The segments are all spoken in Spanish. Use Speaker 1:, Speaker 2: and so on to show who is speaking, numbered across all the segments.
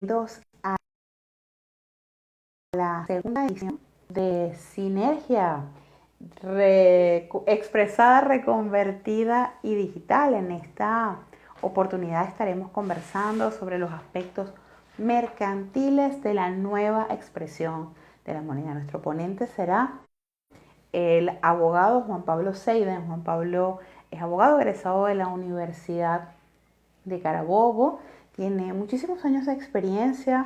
Speaker 1: Bienvenidos a la segunda edición de Sinergia, expresada, reconvertida y digital. En esta oportunidad estaremos conversando sobre los aspectos mercantiles de la nueva expresión de la moneda. Nuestro ponente será el abogado Juan Pablo Seiden. Juan Pablo es abogado egresado de la Universidad de Carabobo, tiene muchísimos años de experiencia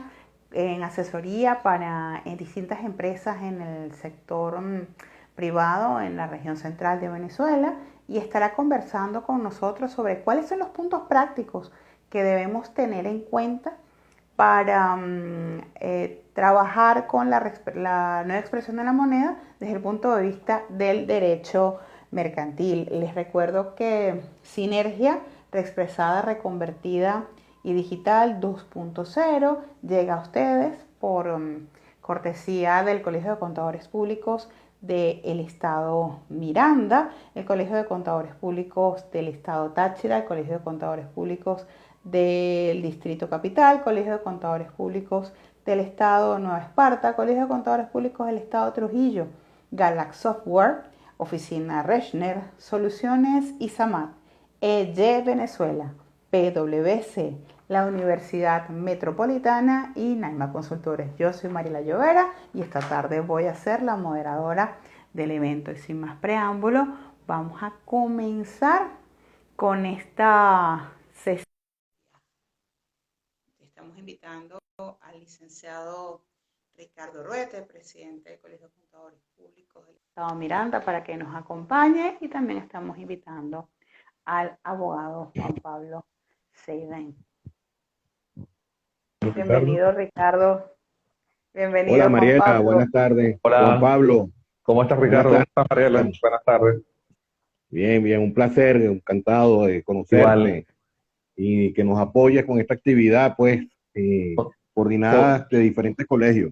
Speaker 1: en asesoría para distintas empresas en el sector privado en la región central de Venezuela y estará conversando con nosotros sobre cuáles son los puntos prácticos que debemos tener en cuenta para trabajar con la nueva expresión de la moneda desde el punto de vista del derecho mercantil. Les recuerdo que Sinergia, reexpresada, reconvertida y digital 2.0, llega a ustedes por cortesía del Colegio de Contadores Públicos del Estado Miranda, el Colegio de Contadores Públicos del Estado Táchira, el Colegio de Contadores Públicos del Distrito Capital, Colegio de Contadores Públicos del Estado Nueva Esparta, Colegio de Contadores Públicos del Estado Trujillo, Galax Software, Oficina Rechner, Soluciones ISAMAT, EY Venezuela, PwC, la Universidad Metropolitana y Naima Consultores. Yo soy Mariela Llovera y esta tarde voy a ser la moderadora del evento. Y sin más preámbulo, vamos a comenzar con esta sesión. Estamos invitando al licenciado Ricardo Ruete, presidente del Colegio de Contadores Públicos del Estado Miranda, para que nos acompañe, y también estamos invitando al abogado Juan Pablo Seiden. Bienvenido, Ricardo. Bienvenido,
Speaker 2: Hola
Speaker 1: Juan
Speaker 2: Mariela,
Speaker 1: Pablo.
Speaker 2: buenas tardes.
Speaker 3: Hola,
Speaker 2: Juan Pablo,
Speaker 3: ¿cómo estás,
Speaker 2: buenas
Speaker 3: Ricardo? ¿Cómo estás, Mariela?
Speaker 2: tardes.
Speaker 3: Buenas tardes.
Speaker 2: Bien, bien, un placer, encantado de
Speaker 3: Igual,
Speaker 2: conocerte y que nos apoyes con esta actividad, pues,
Speaker 3: con, con-
Speaker 2: coordinada de diferentes colegios.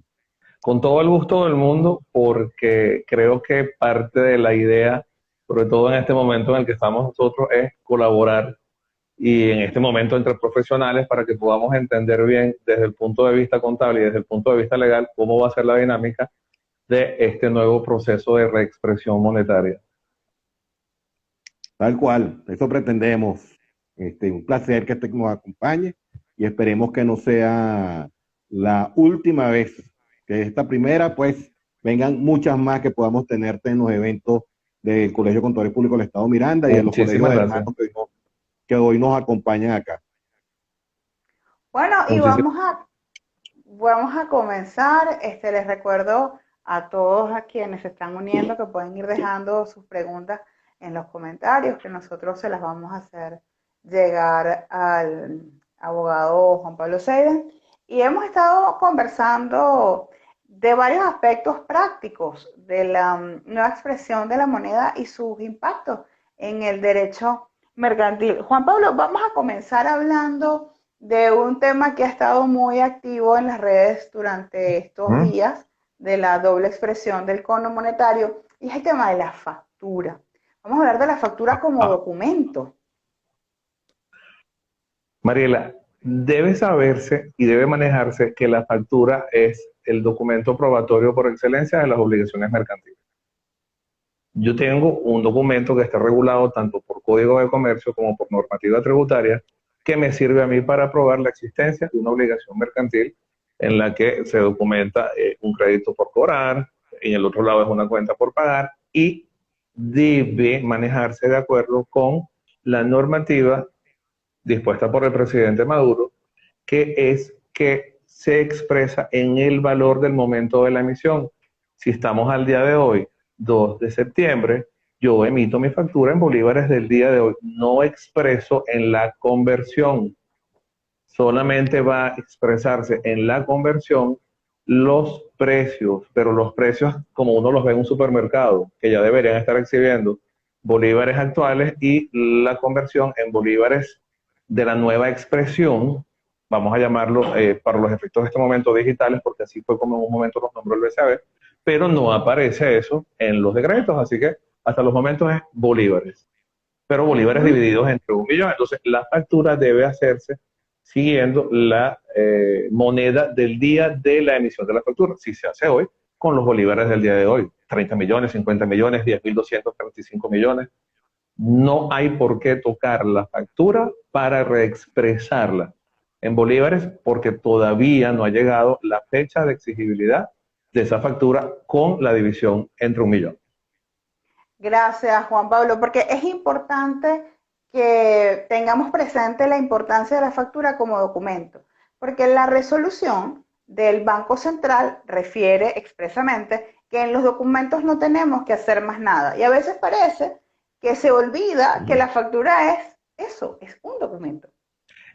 Speaker 3: con todo el gusto del mundo, porque creo que parte de la idea, sobre todo en este momento en el que estamos nosotros, es colaborar y en este momento entre profesionales para que podamos entender bien desde el punto de vista contable y desde el punto de vista legal cómo va a ser la dinámica de este nuevo proceso de reexpresión monetaria.
Speaker 2: Tal cual, eso pretendemos. Un placer que nos acompañe y esperemos que no sea la última vez, que esta primera, pues, vengan muchas más que podamos tenerte en los eventos del Colegio de Contadores Públicos del Estado Miranda y de los colegios
Speaker 3: Muchísimas gracias.
Speaker 2: hermanos que hoy nos acompañan acá.
Speaker 1: Bueno, y
Speaker 3: Muchísimas
Speaker 1: vamos a comenzar. Les recuerdo a todos a quienes se están uniendo que pueden ir dejando sus preguntas en los comentarios, que nosotros se las vamos a hacer llegar al abogado Juan Pablo Seiden. Y hemos estado conversando de varios aspectos prácticos de la nueva expresión de la moneda y sus impactos en el derecho mercantil. Juan Pablo, vamos a comenzar hablando de un tema que ha estado muy activo en las redes durante estos
Speaker 3: ¿Mm?
Speaker 1: días, de la doble expresión del cono monetario, y es el tema de la factura. Vamos a hablar de la factura como
Speaker 3: Ah,
Speaker 1: documento.
Speaker 3: Mariela, debe saberse y debe manejarse que la factura es el documento probatorio por excelencia de las obligaciones mercantiles. Yo tengo un documento que está regulado tanto por Código de Comercio como por normativa tributaria que me sirve a mí para probar la existencia de una obligación mercantil en la que se documenta un crédito por cobrar, y en el otro lado es una cuenta por pagar, y debe manejarse de acuerdo con la normativa dispuesta por el presidente Maduro, que es que se expresa en el valor del momento de la emisión. Si estamos al día de hoy, 2 de septiembre, yo emito mi factura en bolívares del día de hoy, no expreso en la conversión, solamente va a expresarse en la conversión los precios, pero los precios como uno los ve en un supermercado, que ya deberían estar exhibiendo bolívares actuales, y la conversión en bolívares de la nueva expresión, vamos a llamarlo para los efectos de este momento digitales, porque así fue como en un momento los nombró el BCB, pero no aparece eso en los decretos, así que hasta los momentos es bolívares, pero bolívares
Speaker 1: Ujú.
Speaker 3: divididos entre 1 millón. Entonces la factura debe hacerse siguiendo la moneda del día de la emisión de la factura, si se hace hoy, con los bolívares del día de hoy, 30 millones, 50 millones, 10.235 millones. No hay por qué tocar la factura para reexpresarla en bolívares porque todavía no ha llegado la fecha de exigibilidad de esa factura con la división entre 1 millón.
Speaker 1: Gracias, Juan Pablo, porque es importante que tengamos presente la importancia de la factura como documento, porque la resolución del Banco Central refiere expresamente que en los documentos no tenemos que hacer más nada. Y a veces parece que se olvida que la factura es eso, es un documento.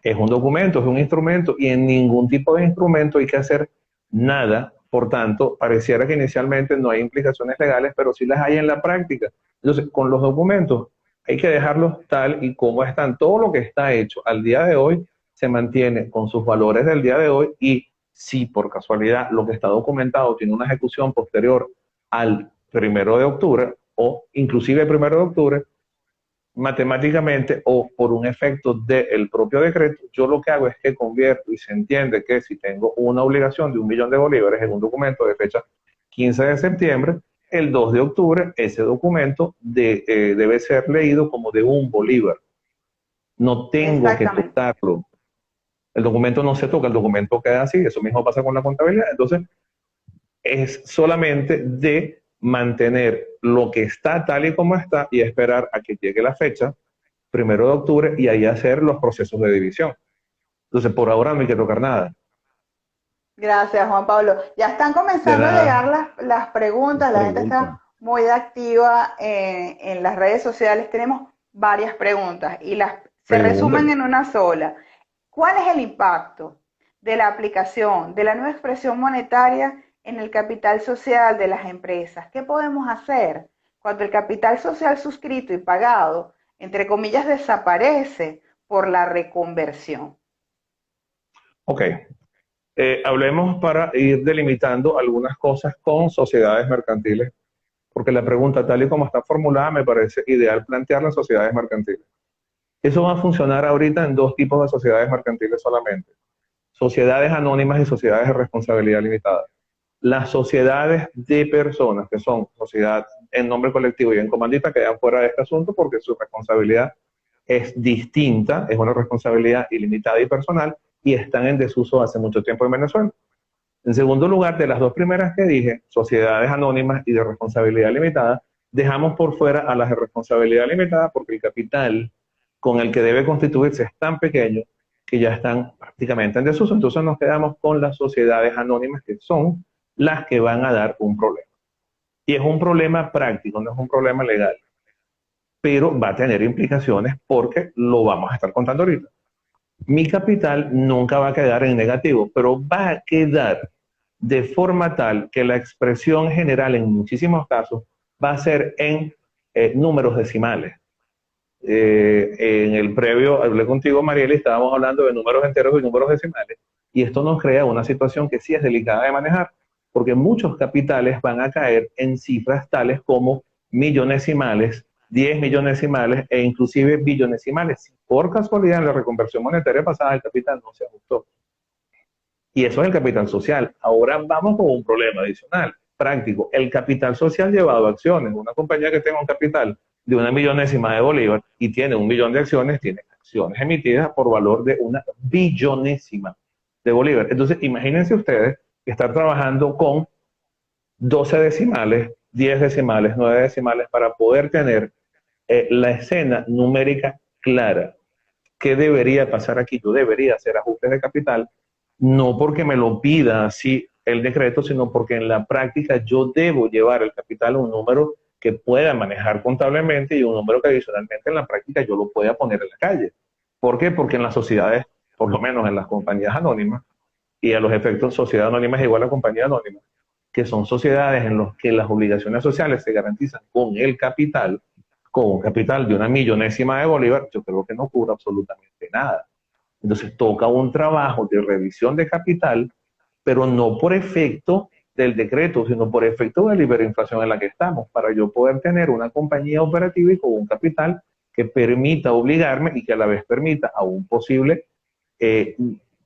Speaker 3: Es un documento, es un instrumento, y en ningún tipo de instrumento hay que hacer nada. Por tanto, pareciera que inicialmente no hay implicaciones legales, pero sí las hay en la práctica. Entonces, con los documentos hay que dejarlos tal y como están. Todo lo que está hecho al día de hoy se mantiene con sus valores del día de hoy, y si por casualidad lo que está documentado tiene una ejecución posterior al 1 de octubre o inclusive el 1 de octubre, matemáticamente o por un efecto del propio decreto, yo lo que hago es que convierto, y se entiende que si tengo una obligación de 1 millón de bolívares en un documento de fecha 15 de septiembre, el 2 de octubre ese documento debe ser leído como de 1 bolívar. No tengo que tocarlo. El documento no se toca, el documento queda así. Eso mismo pasa con la contabilidad. Entonces, es solamente de mantener lo que está tal y como está y esperar a que llegue la fecha, 1 de octubre, y ahí hacer los procesos de división. Entonces, por ahora no hay que tocar nada.
Speaker 1: Gracias, Juan Pablo. Ya están comenzando a llegar las preguntas, la gente está muy activa en las redes sociales. Tenemos varias preguntas y se resumen en una sola. ¿Cuál es el impacto de la aplicación de la nueva expresión monetaria en el capital social de las empresas? ¿Qué podemos hacer cuando el capital social suscrito y pagado, entre comillas, desaparece por la reconversión?
Speaker 3: Ok. Hablemos para ir delimitando algunas cosas con sociedades mercantiles, porque la pregunta tal y como está formulada me parece ideal plantearla en sociedades mercantiles. Eso va a funcionar ahorita en 2 tipos de sociedades mercantiles solamente: sociedades anónimas y sociedades de responsabilidad limitada. Las sociedades de personas, que son sociedad en nombre colectivo y en comandita, quedan fuera de este asunto porque su responsabilidad es distinta, es una responsabilidad ilimitada y personal, y están en desuso hace mucho tiempo en Venezuela. En segundo lugar, de las 2 primeras que dije, sociedades anónimas y de responsabilidad limitada, dejamos por fuera a las de responsabilidad limitada porque el capital con el que debe constituirse es tan pequeño que ya están prácticamente en desuso. Entonces nos quedamos con las sociedades anónimas, que son las que van a dar un problema. Y es un problema práctico, no es un problema legal, pero va a tener implicaciones porque lo vamos a estar contando ahorita. Mi capital nunca va a quedar en negativo, pero va a quedar de forma tal que la expresión general en muchísimos casos va a ser en números decimales. En el previo hablé contigo, Mariela, y estábamos hablando de números enteros y números decimales, y esto nos crea una situación que sí es delicada de manejar, porque muchos capitales van a caer en cifras tales como millonesimales, 10 millonesimales e inclusive billonesimales. Si por casualidad en la reconversión monetaria pasada el capital no se ajustó. Y eso es el capital social. Ahora vamos con un problema adicional, práctico. El capital social llevado a acciones. Una compañía que tenga un capital de 1 millonésima de bolívar y tiene 1 millón de acciones, tiene acciones emitidas por valor de 1 billonésima de bolívar. Entonces, imagínense ustedes estar trabajando con 12 decimales, 10 decimales, 9 decimales para poder tener la escena numérica clara. ¿Qué debería pasar aquí? Yo debería hacer ajustes de capital, no porque me lo pida así el decreto, sino porque en la práctica yo debo llevar el capital a un número que pueda manejar contablemente y un número que adicionalmente en la práctica yo lo pueda poner en la calle. ¿Por qué? Porque en las sociedades, por lo menos en las compañías anónimas, y a los efectos sociedad anónima es igual a compañía anónima, que son sociedades en las que las obligaciones sociales se garantizan con el capital, con un capital de 1 millonésima de bolívar, yo creo que no cubre absolutamente nada. Entonces toca un trabajo de revisión de capital, pero no por efecto del decreto, sino por efecto de la hiperinflación en la que estamos, para yo poder tener una compañía operativa y con un capital que permita obligarme y que a la vez permita a un posible eh,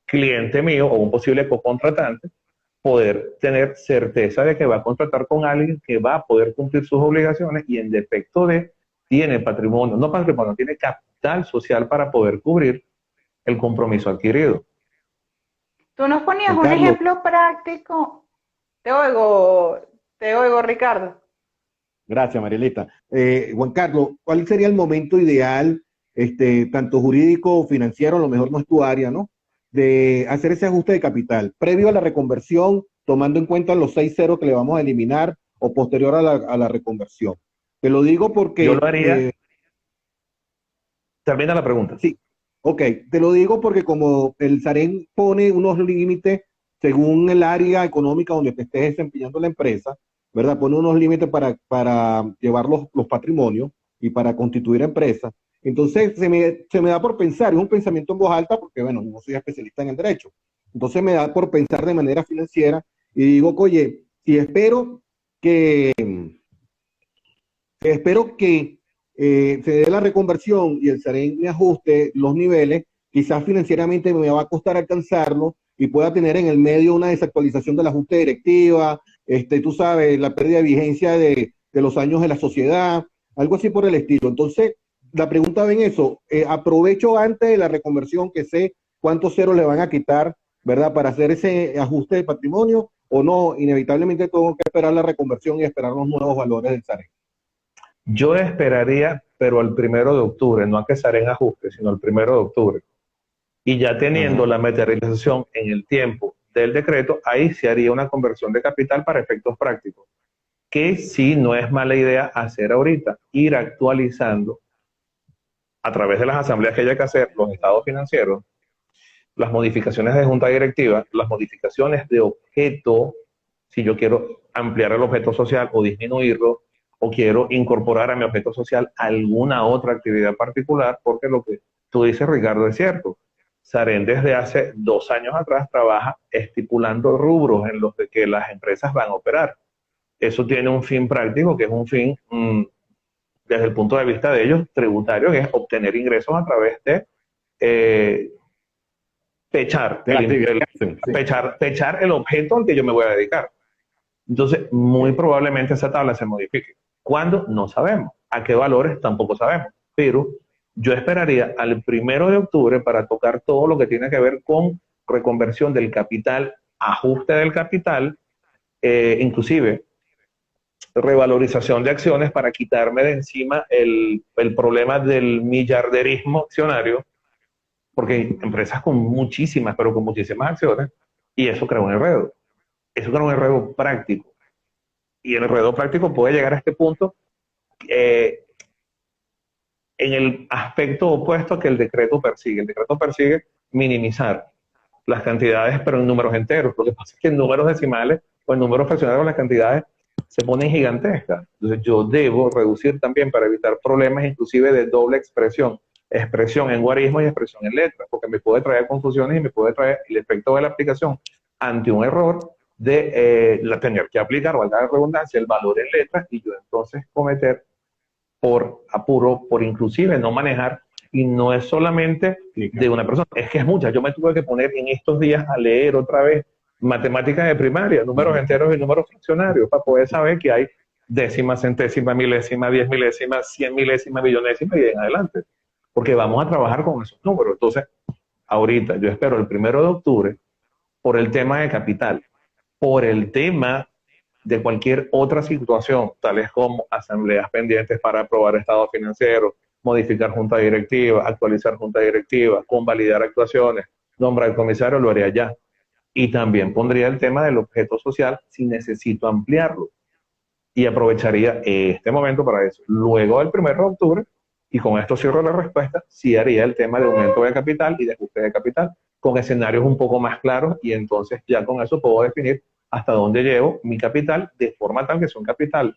Speaker 3: cliente mío o un posible co-contratante poder tener certeza de que va a contratar con alguien que va a poder cumplir sus obligaciones y en defecto de tiene patrimonio, no patrimonio, tiene capital social para poder cubrir el compromiso adquirido.
Speaker 1: Tú nos ponías
Speaker 2: Juan
Speaker 1: un
Speaker 2: Carlos,
Speaker 1: ejemplo práctico. Te oigo, Ricardo.
Speaker 2: gracias, Marielita. Juan Carlos, ¿cuál sería el momento ideal, tanto jurídico o financiero, a lo mejor no es tu área, ¿no? De hacer ese ajuste de capital, previo a la reconversión, tomando en cuenta los 6 ceros que le vamos a eliminar o posterior a la reconversión. Te lo digo
Speaker 3: Yo lo
Speaker 2: porque,
Speaker 3: haría, termina la pregunta.
Speaker 2: sí, ok, te lo digo porque como el SAREN pone unos límites según el área económica donde te estés desempeñando la empresa, ¿verdad? Pone unos límites para llevar los patrimonios y para constituir empresas. Entonces se me da por pensar, es un pensamiento en voz alta porque, bueno, no soy especialista en el derecho. Entonces me da por pensar de manera financiera y digo, oye, si que, espero que se dé la reconversión y el SAREN me ajuste los niveles, quizás financieramente me va a costar alcanzarlo y pueda tener en el medio una desactualización de la junta directiva, tú sabes, la pérdida de vigencia de los años de la sociedad, algo así por el estilo. Entonces, la pregunta va en eso, aprovecho antes de la reconversión que sé cuántos ceros le van a quitar, ¿verdad? Para hacer ese ajuste de patrimonio o no, inevitablemente tengo que esperar la reconversión y esperar los nuevos valores del SAREN.
Speaker 3: Yo esperaría, pero al 1 de octubre, no a que se haga en ajuste, sino al 1 de octubre. Y ya teniendo
Speaker 2: Ajá.
Speaker 3: la materialización en el tiempo del decreto, ahí se haría una conversión de capital para efectos prácticos, que sí no es mala idea hacer ahorita, ir actualizando a través de las asambleas que haya que hacer, los estados financieros, las modificaciones de junta directiva, las modificaciones de objeto, si yo quiero ampliar el objeto social o disminuirlo, o quiero incorporar a mi objeto social alguna otra actividad particular, porque lo que tú dices, Ricardo, es cierto. Saren desde hace 2 años atrás trabaja estipulando rubros en los que las empresas van a operar. Eso tiene un fin práctico, que es un fin, desde el punto de vista de ellos, tributario, que es obtener ingresos a través de eh, pechar
Speaker 2: De la actividad que hacen, sí.
Speaker 3: pechar el objeto al que yo me voy a dedicar. Entonces, muy
Speaker 2: Okay.
Speaker 3: probablemente esa tabla se modifique. ¿Cuándo? No sabemos. ¿A qué valores? Tampoco sabemos. Pero yo esperaría al 1 de octubre para tocar todo lo que tiene que ver con reconversión del capital, ajuste del capital, inclusive revalorización de acciones para quitarme de encima el problema del millarderismo accionario, porque hay empresas con muchísimas, pero con muchísimas acciones, y eso crea un enredo. Eso crea un enredo práctico. Y el enredo práctico puede llegar a este punto eh, en el aspecto opuesto que el decreto persigue. El decreto persigue minimizar las cantidades, pero en números enteros. Lo que pasa es que en números decimales o en números fraccionarios las cantidades se ponen gigantescas. Entonces yo debo reducir también para evitar problemas inclusive de doble expresión. Expresión en guarismo y expresión en letras, porque me puede traer confusiones y me puede traer el efecto de la aplicación ante un error de tener que aplicar, valga la redundancia, el valor en letras y yo entonces cometer por apuro, por inclusive no manejar, y no es solamente
Speaker 2: Sí,
Speaker 3: de
Speaker 2: claro.
Speaker 3: una persona, es que es mucha. Yo me tuve que poner en estos días a leer otra vez matemáticas de primaria, números enteros y números fraccionarios, para poder saber que hay décima, centésima, milésima, 10 milésimas, 100 milésimas, millonésima y en adelante, porque vamos a trabajar con esos números. Entonces, ahorita yo espero el 1 de octubre por el tema de capital, por el tema de cualquier otra situación, tales como asambleas pendientes para aprobar estados financieros, modificar junta directiva, actualizar junta directiva, convalidar actuaciones, nombrar comisario, lo haría ya. Y también pondría el tema del objeto social si necesito ampliarlo. Y aprovecharía este momento para eso. Luego del 1 de octubre, y con esto cierro la respuesta, sí haría el tema de aumento de capital y de ajuste de capital con escenarios un poco más claros y entonces ya con eso puedo definir hasta dónde llevo mi capital de forma tal que sea un capital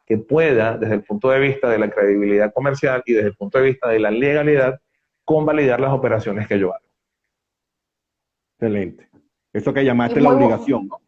Speaker 3: que pueda, desde el punto de vista de la credibilidad comercial y desde el punto de vista de la legalidad, convalidar las operaciones que yo hago.
Speaker 2: Excelente. Eso que
Speaker 1: Y
Speaker 2: llamaste la obligación, ¿no?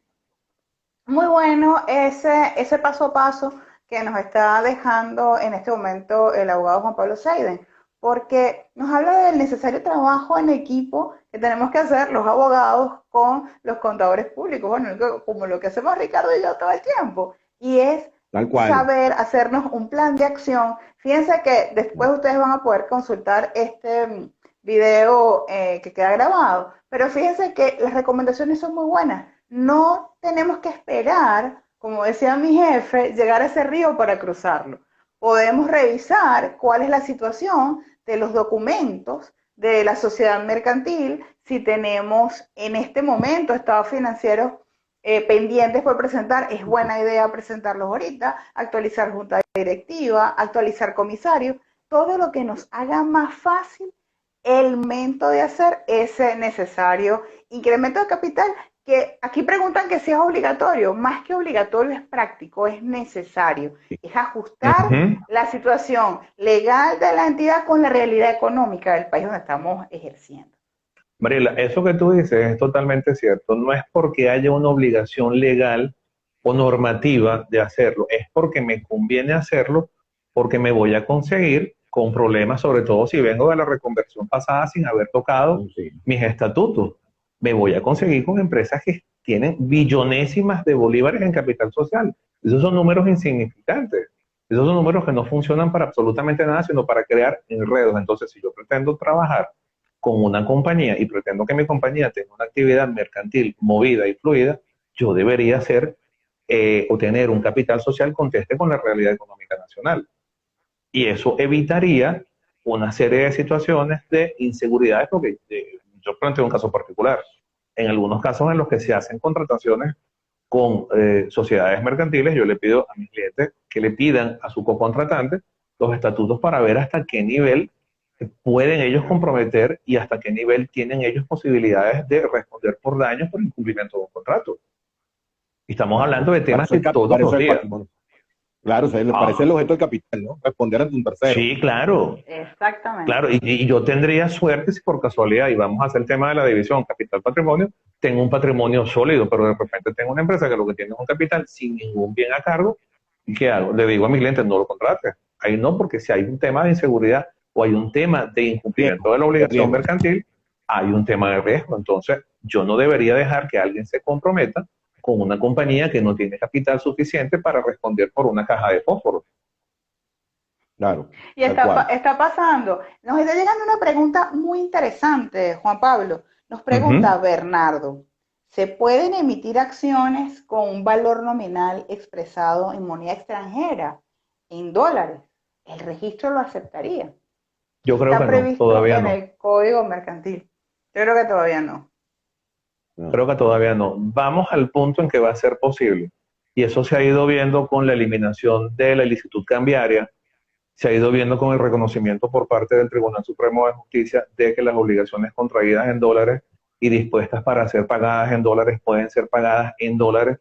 Speaker 1: muy bueno ese paso a paso que nos está dejando en este momento el abogado Juan Pablo Seiden, porque nos habla del necesario trabajo en equipo que tenemos que hacer los abogados con los contadores públicos, bueno, como lo que hacemos Ricardo y yo todo el tiempo, y es
Speaker 2: Tal cual.
Speaker 1: saber hacernos un plan de acción. Fíjense que después ustedes van a poder consultar este video que queda grabado, pero fíjense que las recomendaciones son muy buenas. No tenemos que esperar, como decía mi jefe, llegar a ese río para cruzarlo. Podemos revisar cuál es la situación de los documentos de la sociedad mercantil, si tenemos en este momento estados financieros pendientes por presentar, es buena idea presentarlos ahorita, actualizar junta directiva, actualizar comisarios, todo lo que nos haga más fácil el momento de hacer ese necesario incremento de capital, que aquí preguntan que si es obligatorio, más que obligatorio es práctico, es necesario, es ajustar
Speaker 3: Ujú.
Speaker 1: la situación legal de la entidad con la realidad económica del país donde estamos ejerciendo.
Speaker 3: Mariela, eso que tú dices es totalmente cierto. No es porque haya una obligación legal o normativa de hacerlo, es porque me conviene hacerlo, porque me voy a conseguir con problemas, sobre todo si vengo de la reconversión pasada sin haber tocado
Speaker 2: Sí.
Speaker 3: mis estatutos. Me voy a conseguir con empresas que tienen billonésimas de bolívares en capital social. Esos son números insignificantes. Esos son números que no funcionan para absolutamente nada, sino para crear enredos. Entonces, si yo pretendo trabajar con una compañía y pretendo que mi compañía tenga una actividad mercantil movida y fluida, yo debería ser o tener un capital social que conteste con la realidad económica nacional. Y eso evitaría una serie de situaciones de inseguridades, porque yo planteo un caso particular. En algunos casos en los que se hacen contrataciones con sociedades mercantiles, yo le pido a mis clientes que le pidan a su cocontratante los estatutos para ver hasta qué nivel pueden ellos comprometer y hasta qué nivel tienen ellos posibilidades de responder por daños por incumplimiento de un contrato. Y estamos hablando
Speaker 2: Claro,
Speaker 3: de
Speaker 2: para
Speaker 3: temas
Speaker 2: eso,
Speaker 3: de todos
Speaker 2: para eso
Speaker 3: los
Speaker 2: el
Speaker 3: días.
Speaker 2: patrimonio. Claro, o sea, para eso es
Speaker 3: Ah,
Speaker 2: el objeto del capital, ¿no? Responder ante un tercero.
Speaker 3: sí, claro.
Speaker 1: Exactamente.
Speaker 3: Claro, y yo tendría suerte si por casualidad, y vamos a hacer el tema de la división capital-patrimonio, tengo un patrimonio sólido, pero de repente tengo una empresa que lo que tiene es un capital sin ningún bien a cargo. ¿Y qué hago? Le digo a mis clientes, no lo contrates. Ahí no, porque si hay un tema de inseguridad o hay un tema de incumplimiento
Speaker 2: Riesgo,
Speaker 3: de la
Speaker 2: de
Speaker 3: obligación
Speaker 2: riesgo.
Speaker 3: mercantil, hay un tema de riesgo. Entonces, yo no debería dejar que alguien se comprometa con una compañía que no tiene capital suficiente para responder por una caja de fósforo.
Speaker 2: Claro,
Speaker 1: Y
Speaker 2: tal cual.
Speaker 1: está pasando. Nos está llegando una pregunta muy interesante, Juan Pablo. Nos pregunta
Speaker 3: Ujú.
Speaker 1: Bernardo, ¿se pueden emitir acciones con un valor nominal expresado en moneda extranjera, en dólares? ¿El registro lo aceptaría?
Speaker 3: Yo creo
Speaker 1: Está
Speaker 3: que no,
Speaker 1: previsto
Speaker 3: todavía
Speaker 1: en
Speaker 3: no.
Speaker 1: el Código Mercantil. Yo creo que todavía no.
Speaker 2: No.
Speaker 3: Creo que todavía no. Vamos al punto en que va a ser posible. Y eso se ha ido viendo con la eliminación de la ilicitud cambiaria, se ha ido viendo con el reconocimiento por parte del Tribunal Supremo de Justicia de que las obligaciones contraídas en dólares y dispuestas para ser pagadas en dólares pueden ser pagadas en dólares,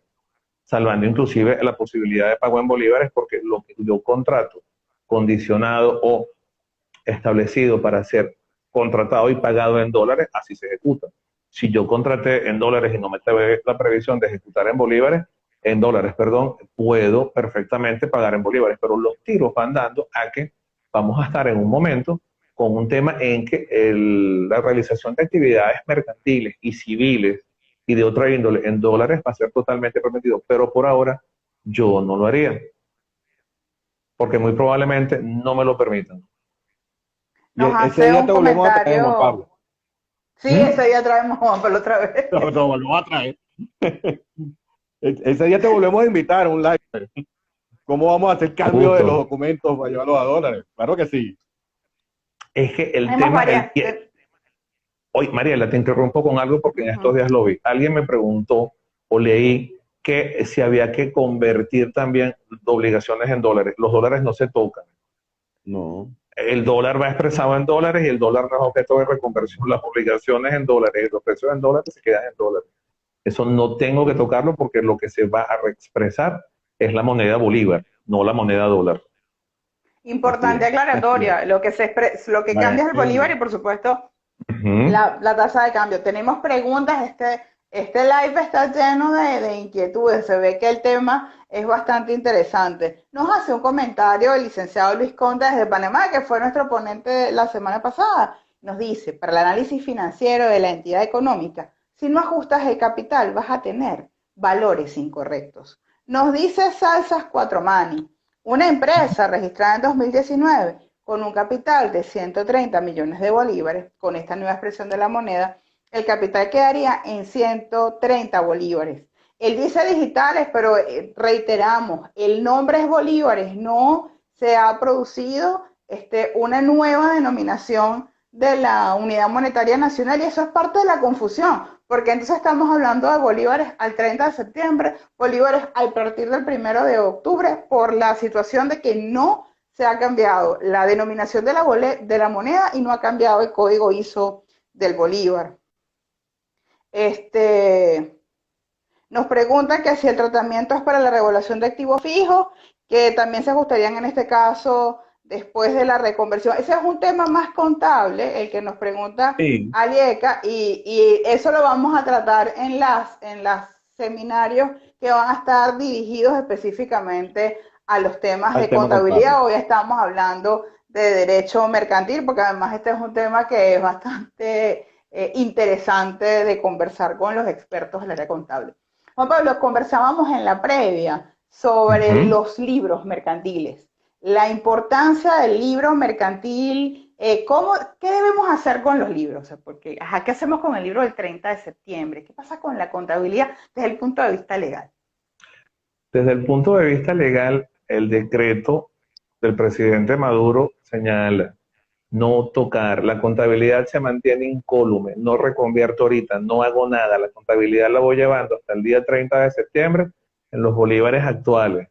Speaker 3: salvando inclusive la posibilidad de pago en bolívares, porque lo que yo contrato condicionado o establecido para ser contratado y pagado en dólares, así se ejecuta. Si yo contraté en dólares y no me trae la previsión de ejecutar en bolívares, en dólares, perdón, puedo perfectamente pagar en bolívares, pero los tiros van dando a que vamos a estar en un momento con un tema en que la realización de actividades mercantiles y civiles y de otra índole en dólares va a ser totalmente permitido, pero por ahora yo no lo haría, porque muy probablemente no me lo permitan.
Speaker 2: Y
Speaker 1: Nos
Speaker 2: ese
Speaker 1: hace
Speaker 2: día
Speaker 1: un
Speaker 2: te volvemos a traer, Juan
Speaker 1: comentario.
Speaker 2: Pablo.
Speaker 1: Sí, ese
Speaker 3: ¿Mm?
Speaker 1: día traemos a Juan Pablo otra vez.
Speaker 2: Te lo volvemos a traer. Ese día te volvemos a invitar a un live. ¿Cómo vamos a hacer cambio de los
Speaker 3: Justo.
Speaker 2: documentos para llevarlos a dólares? Claro que sí.
Speaker 3: Es que el
Speaker 1: Tenemos
Speaker 3: tema,
Speaker 1: varias.
Speaker 3: hoy, Mariela, te interrumpo con algo porque en estos
Speaker 1: Uh-huh.
Speaker 3: días lo vi. Alguien me preguntó o leí que si había que convertir también obligaciones en dólares. Los dólares no se tocan.
Speaker 2: No.
Speaker 3: El dólar va expresado en dólares y el dólar no es objeto de reconversión. Las obligaciones en dólares y los precios en dólares se quedan en dólares. Eso no tengo que tocarlo porque lo que se va a reexpresar es la moneda bolívar, no la moneda dólar.
Speaker 2: Así
Speaker 1: Importante
Speaker 2: es. Así es.
Speaker 1: aclaratoria. Lo que cambia es el bolívar y,
Speaker 2: Bueno.
Speaker 1: por supuesto,
Speaker 3: Ujú.
Speaker 1: la tasa de cambio. Tenemos preguntas. Este live está lleno de inquietudes. Se ve que el tema es bastante interesante. Nos hace un comentario el licenciado Luis Conde desde Panamá, que fue nuestro ponente la semana pasada. Nos dice, para el análisis financiero de la entidad económica, si no ajustas el capital vas a tener valores incorrectos. Nos dice Salsas Cuatromani, una empresa registrada en 2019 con un capital de 130 millones de bolívares, con esta nueva expresión de la moneda, el capital quedaría en 130 bolívares. Él dice digitales, pero reiteramos, el nombre es bolívares, no se ha producido una nueva denominación de la unidad monetaria nacional y eso es parte de la confusión, porque entonces estamos hablando de bolívares al 30 de septiembre, bolívares a partir del 1 de octubre, por la situación de que no se ha cambiado la denominación de la moneda y no ha cambiado el código ISO del bolívar. Nos pregunta que si el tratamiento es para la regulación de activos fijos, que también se ajustarían en este caso después de la reconversión. Ese es un tema más contable, el que nos pregunta
Speaker 3: Sí,
Speaker 1: Alieca, y eso lo vamos a tratar en las seminarios que van a estar dirigidos específicamente a los temas
Speaker 2: al
Speaker 1: de
Speaker 2: tema contable.
Speaker 1: contabilidad. Hoy estamos hablando de derecho mercantil, porque además este es un tema que es bastante interesante de conversar con los expertos del área contable. Juan Pablo, conversábamos en la previa sobre
Speaker 3: ujú.
Speaker 1: los libros mercantiles, la importancia del libro mercantil, ¿qué debemos hacer con los libros? O sea, porque, ¿qué hacemos con el libro del 30 de septiembre? ¿Qué pasa con la contabilidad desde el punto de vista legal?
Speaker 3: Desde el punto de vista legal, el decreto del presidente Maduro señala no tocar, la contabilidad se mantiene incólume, no reconvierto ahorita, no hago nada, la contabilidad la voy llevando hasta el día 30 de septiembre en los bolívares actuales.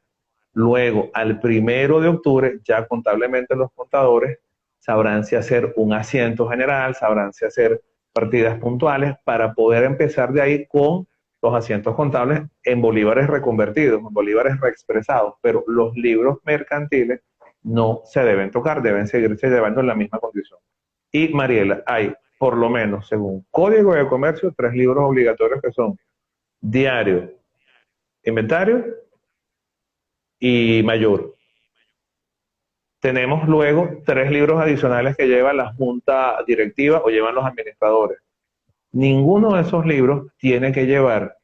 Speaker 3: Luego, al 1 de octubre, ya contablemente los contadores sabrán si hacer un asiento general, sabrán si hacer partidas puntuales para poder empezar de ahí con los asientos contables en bolívares reconvertidos, en bolívares reexpresados, pero los libros mercantiles no se deben tocar, deben seguirse llevando en la misma condición. Y Mariela, hay por lo menos, según Código de Comercio, 3 libros obligatorios que son diario, inventario y mayor. Tenemos luego 3 libros adicionales que lleva la junta directiva o llevan los administradores. Ninguno de esos libros tiene que llevar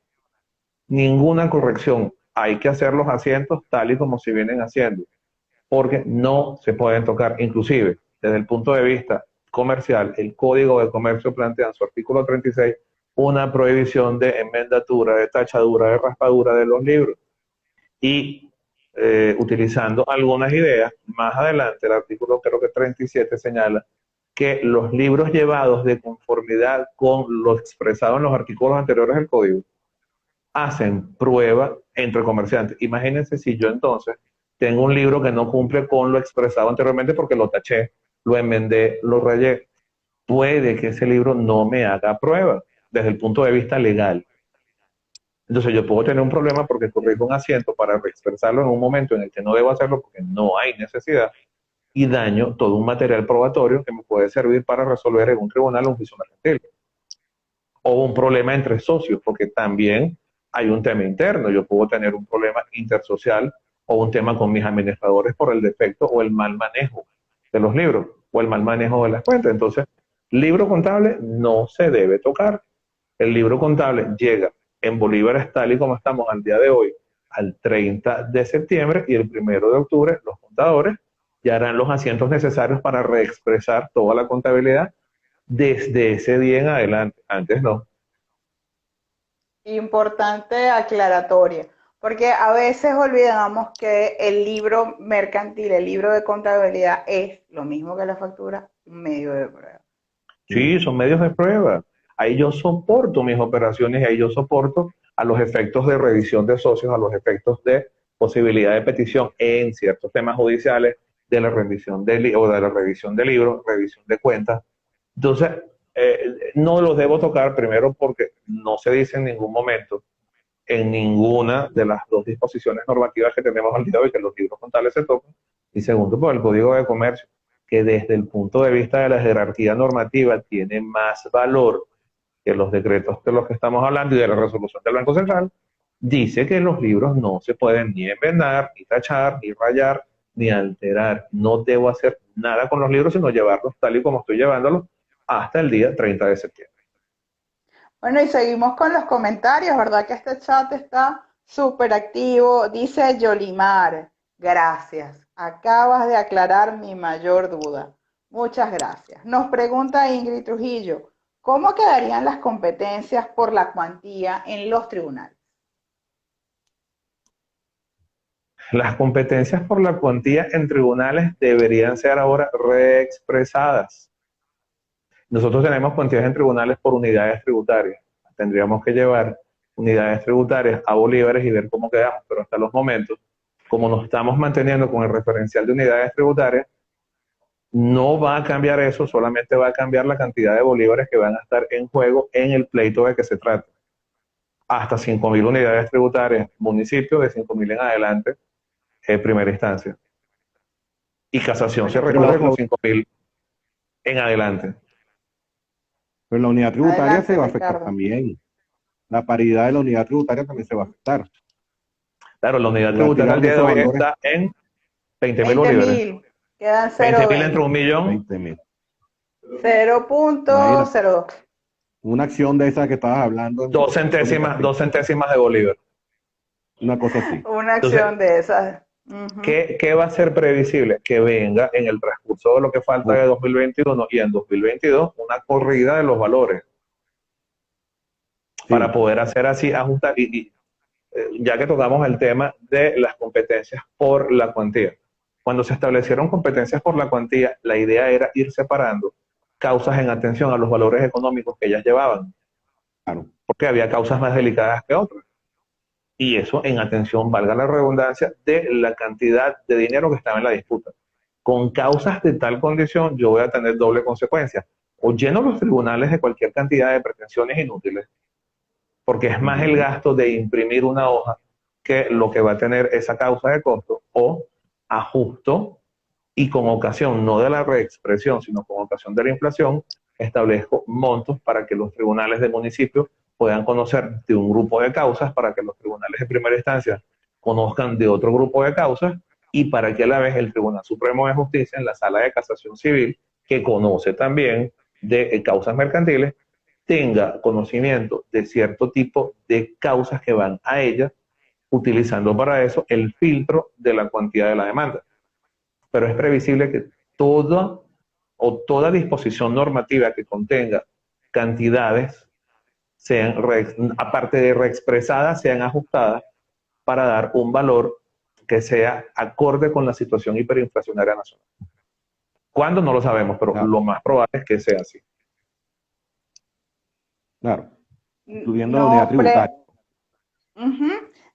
Speaker 3: ninguna corrección. Hay que hacer los asientos tal y como se vienen haciendo, porque no se pueden tocar. Inclusive, desde el punto de vista comercial, el Código de Comercio plantea en su artículo 36 una prohibición de enmendatura, de tachadura, de raspadura de los libros. Y utilizando algunas ideas, más adelante el artículo creo que 37 señala que los libros llevados de conformidad con lo expresado en los artículos anteriores del código hacen prueba entre comerciantes. Imagínense si yo entonces tengo un libro que no cumple con lo expresado anteriormente porque lo taché, lo enmendé, lo rayé. Puede que ese libro no me haga prueba desde el punto de vista legal. Entonces yo puedo tener un problema porque corrijo un asiento para reexpresarlo en un momento en el que no debo hacerlo porque no hay necesidad y daño todo un material probatorio que me puede servir para resolver en un tribunal o un juicio mercantil. O un problema entre socios, porque también hay un tema interno. Yo puedo tener un problema intersocial o un tema con mis administradores por el defecto o el mal manejo de los libros o el mal manejo de las cuentas. Entonces, libro contable no se debe tocar. El libro contable llega en bolívares tal y como estamos al día de hoy, al 30 de septiembre y el 1 de octubre los contadores ya harán los asientos necesarios para reexpresar toda la contabilidad desde ese día en adelante. Antes no.
Speaker 1: Importante aclaratoria, porque a veces olvidamos que el libro mercantil, el libro de contabilidad es lo mismo que la factura, un medio de prueba.
Speaker 3: Sí, son medios de prueba. Ahí yo soporto mis operaciones y ahí yo soporto a los efectos de revisión de socios, a los efectos de posibilidad de petición en ciertos temas judiciales, de la revisión o de la revisión de libros, revisión de cuentas. Entonces, no los debo tocar primero porque no se dice en ningún momento, en ninguna de las dos disposiciones normativas que tenemos al día de hoy, que los libros contables se tocan, y segundo, por el Código de Comercio, que desde el punto de vista de la jerarquía normativa tiene más valor que los decretos de los que estamos hablando y de la resolución del Banco Central, dice que los libros no se pueden ni envenenar, ni tachar, ni rayar, ni alterar. No debo hacer nada con los libros, sino llevarlos tal y como estoy llevándolos hasta el día 30 de septiembre.
Speaker 1: Bueno, y seguimos con los comentarios, ¿verdad? Que este chat está súper activo. Dice Yolimar, gracias. Acabas de aclarar mi mayor duda. Muchas gracias. Nos pregunta Ingrid Trujillo, ¿cómo quedarían las competencias por la cuantía en los tribunales?
Speaker 3: Las competencias por la cuantía en tribunales deberían ser ahora reexpresadas. Nosotros tenemos cuantías en tribunales por unidades tributarias. Tendríamos que llevar unidades tributarias a bolívares y ver cómo quedamos, pero hasta los momentos, como nos estamos manteniendo con el referencial de unidades tributarias, no va a cambiar eso, solamente va a cambiar la cantidad de bolívares que van a estar en juego en el pleito de que se trate. Hasta 5.000 unidades tributarias, municipio de 5.000 en adelante, primera instancia. Y casación se recuerda con 5.000 en adelante.
Speaker 2: Pero la unidad tributaria
Speaker 1: Adelante,
Speaker 2: se va a afectar
Speaker 1: Ricardo.
Speaker 2: también. La paridad de la unidad tributaria también se va a afectar.
Speaker 3: Claro, la unidad
Speaker 2: Se va a
Speaker 3: tributaria
Speaker 2: tirar
Speaker 3: al
Speaker 2: de
Speaker 3: día de
Speaker 2: esos
Speaker 3: hoy
Speaker 2: valores
Speaker 3: está en 20.000
Speaker 1: 20
Speaker 3: bolívares.
Speaker 1: mil, quedan
Speaker 3: 20.000 entre
Speaker 1: 0.20.
Speaker 3: 1.000.000.
Speaker 2: 20.000. Imagínate,
Speaker 1: 0.02.
Speaker 2: una acción de esa que estabas hablando en
Speaker 3: Dos centésimas,
Speaker 2: Dominicana,
Speaker 3: 2 centésimas de bolívar.
Speaker 2: una cosa así.
Speaker 1: Una
Speaker 3: Entonces,
Speaker 1: acción de esas. Ujú.
Speaker 3: ¿qué va a ser previsible? Que venga en el transcurso de lo que falta de 2021 y en 2022 una corrida de los valores para
Speaker 2: Sí,
Speaker 3: poder hacer así, ajustar. Ya que tocamos el tema de las competencias por la cuantía. Cuando se establecieron competencias por la cuantía, la idea era ir separando causas en atención a los valores económicos que ellas llevaban,
Speaker 2: claro.
Speaker 3: porque había causas más delicadas que otras. Y eso en atención, valga la redundancia, de la cantidad de dinero que estaba en la disputa. Con causas de tal condición, yo voy a tener doble consecuencia. O lleno los tribunales de cualquier cantidad de pretensiones inútiles, porque es más el
Speaker 2: Ujú.
Speaker 3: gasto de imprimir una hoja que lo que va a tener esa causa de costo, o ajusto y con ocasión no de la reexpresión, sino con ocasión de la inflación, establezco montos para que los tribunales de municipio puedan conocer de un grupo de causas, para que los tribunales de primera instancia conozcan de otro grupo de causas y para que a la vez el Tribunal Supremo de Justicia en la sala de casación civil, que conoce también de causas mercantiles, tenga conocimiento de cierto tipo de causas que van a ella, utilizando para eso el filtro de la cuantía de la demanda. Pero es previsible que toda disposición normativa que contenga cantidades sean, aparte de reexpresadas, sean ajustadas para dar un valor que sea acorde con la situación hiperinflacionaria nacional. ¿Cuándo? No lo sabemos, pero
Speaker 2: Claro,
Speaker 3: lo más probable es que sea así.
Speaker 2: claro. Incluyendo la unidad
Speaker 1: Nos, pre-
Speaker 2: tributaria.
Speaker 1: Ujú.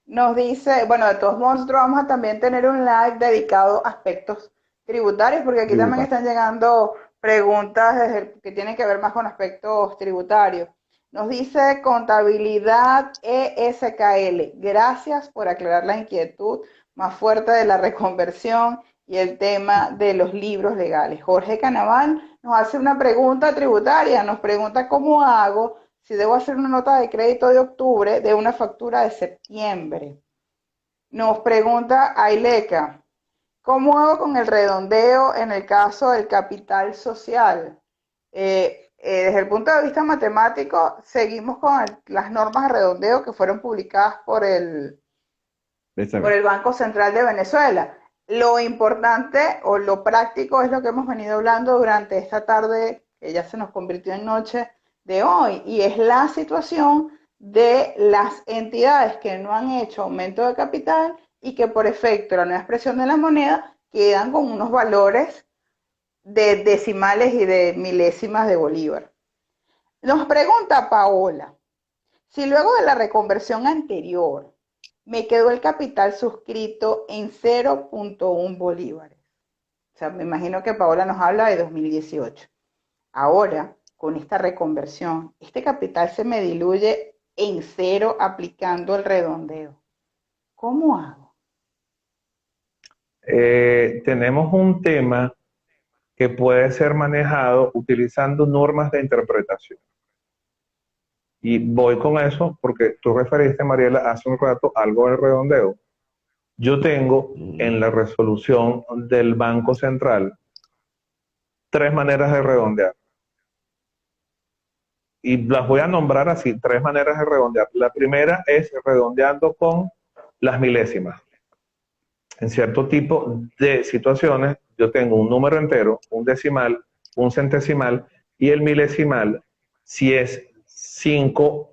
Speaker 1: Nos dice, bueno, de todos modos nosotros vamos a también tener un live dedicado a aspectos tributarios, porque aquí también
Speaker 2: Tributaria.
Speaker 1: están llegando preguntas que tienen que ver más con aspectos tributarios. Nos dice contabilidad ESKL. Gracias por aclarar la inquietud más fuerte de la reconversión y el tema de los libros legales. Jorge Canaval nos hace una pregunta tributaria, nos pregunta cómo hago si debo hacer una nota de crédito de octubre de una factura de septiembre. Nos pregunta Aileca, ¿cómo hago con el redondeo en el caso del capital social? Desde el punto de vista matemático, seguimos con las normas de redondeo que fueron publicadas por el Banco Central de Venezuela. Lo importante o lo práctico es lo que hemos venido hablando durante esta tarde, que ya se nos convirtió en noche de hoy, y es la situación de las entidades que no han hecho aumento de capital y que por efecto de la nueva expresión de la moneda quedan con unos valores de decimales y de milésimas de bolívar. Nos pregunta Paola, si luego de la reconversión anterior me quedó el capital suscrito en 0.1 bolívares. O sea, me imagino que Paola nos habla de 2018. Ahora, con esta reconversión, este capital se me diluye en cero aplicando el redondeo. ¿Cómo hago?
Speaker 3: Tenemos un tema que puede ser manejado utilizando normas de interpretación. Y voy con eso porque tú referiste, Mariela, hace un rato algo del redondeo. Yo tengo en la resolución del Banco Central 3 maneras de redondear. Y las voy a nombrar así, 3 maneras de redondear. La primera es redondeando con las milésimas. En cierto tipo de situaciones, yo tengo un número entero, un decimal, un centesimal, y el milesimal, si es 5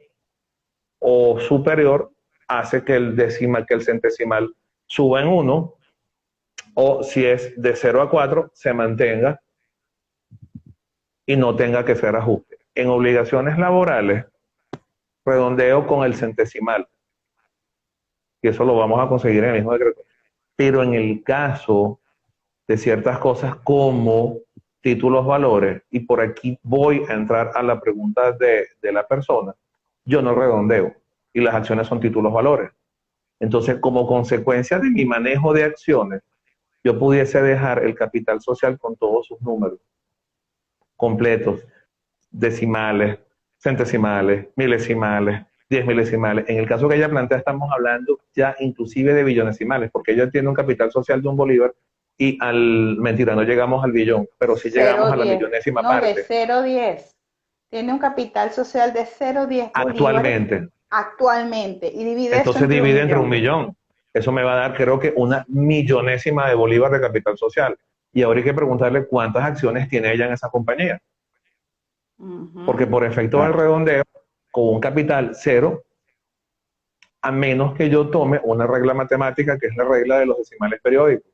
Speaker 3: o superior, hace que el centesimal suba en 1, o si es de 0 a 4, se mantenga y no tenga que ser ajuste. En obligaciones laborales, redondeo con el centesimal, y eso lo vamos a conseguir en el mismo decreto. Pero en el caso de ciertas cosas como títulos valores, y por aquí voy a entrar a la pregunta de la persona, yo no redondeo, y las acciones son títulos valores. Entonces, como consecuencia de mi manejo de acciones, yo pudiese dejar el capital social con todos sus números completos, decimales, centesimales, milesimales, 10 milesimales. En el caso que ella plantea, estamos hablando ya inclusive de billonesimales, porque ella tiene un capital social de un bolívar y mentira, no llegamos al billón, pero sí llegamos a la
Speaker 1: 0,10.
Speaker 3: millonésima
Speaker 1: No, de
Speaker 3: parte.
Speaker 1: 0,10. Tiene un capital social de 0,10 bolívares
Speaker 3: Actualmente.
Speaker 1: actualmente y divide eso
Speaker 3: Entonces
Speaker 1: entre un
Speaker 3: divide entre un
Speaker 1: millón.
Speaker 3: millón. Eso me va a dar, creo que, una millonésima de bolívar de capital social. Y ahora hay que preguntarle cuántas acciones tiene ella en esa compañía. Porque por efecto del redondeo, con un capital cero, a menos que yo tome una regla matemática que es la regla de los decimales periódicos.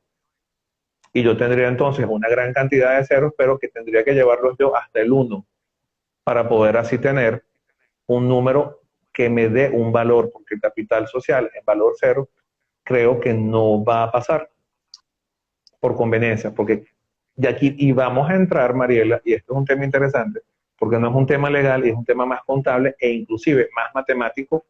Speaker 3: Y yo tendría entonces una gran cantidad de ceros, pero que tendría que llevarlos yo hasta el 1 para poder así tener un número que me dé un valor, porque el capital social en valor cero creo que no va a pasar por conveniencia, porque de aquí, y vamos a entrar, Mariela, y esto es un tema interesante, porque no es un tema legal y es un tema más contable e inclusive más matemático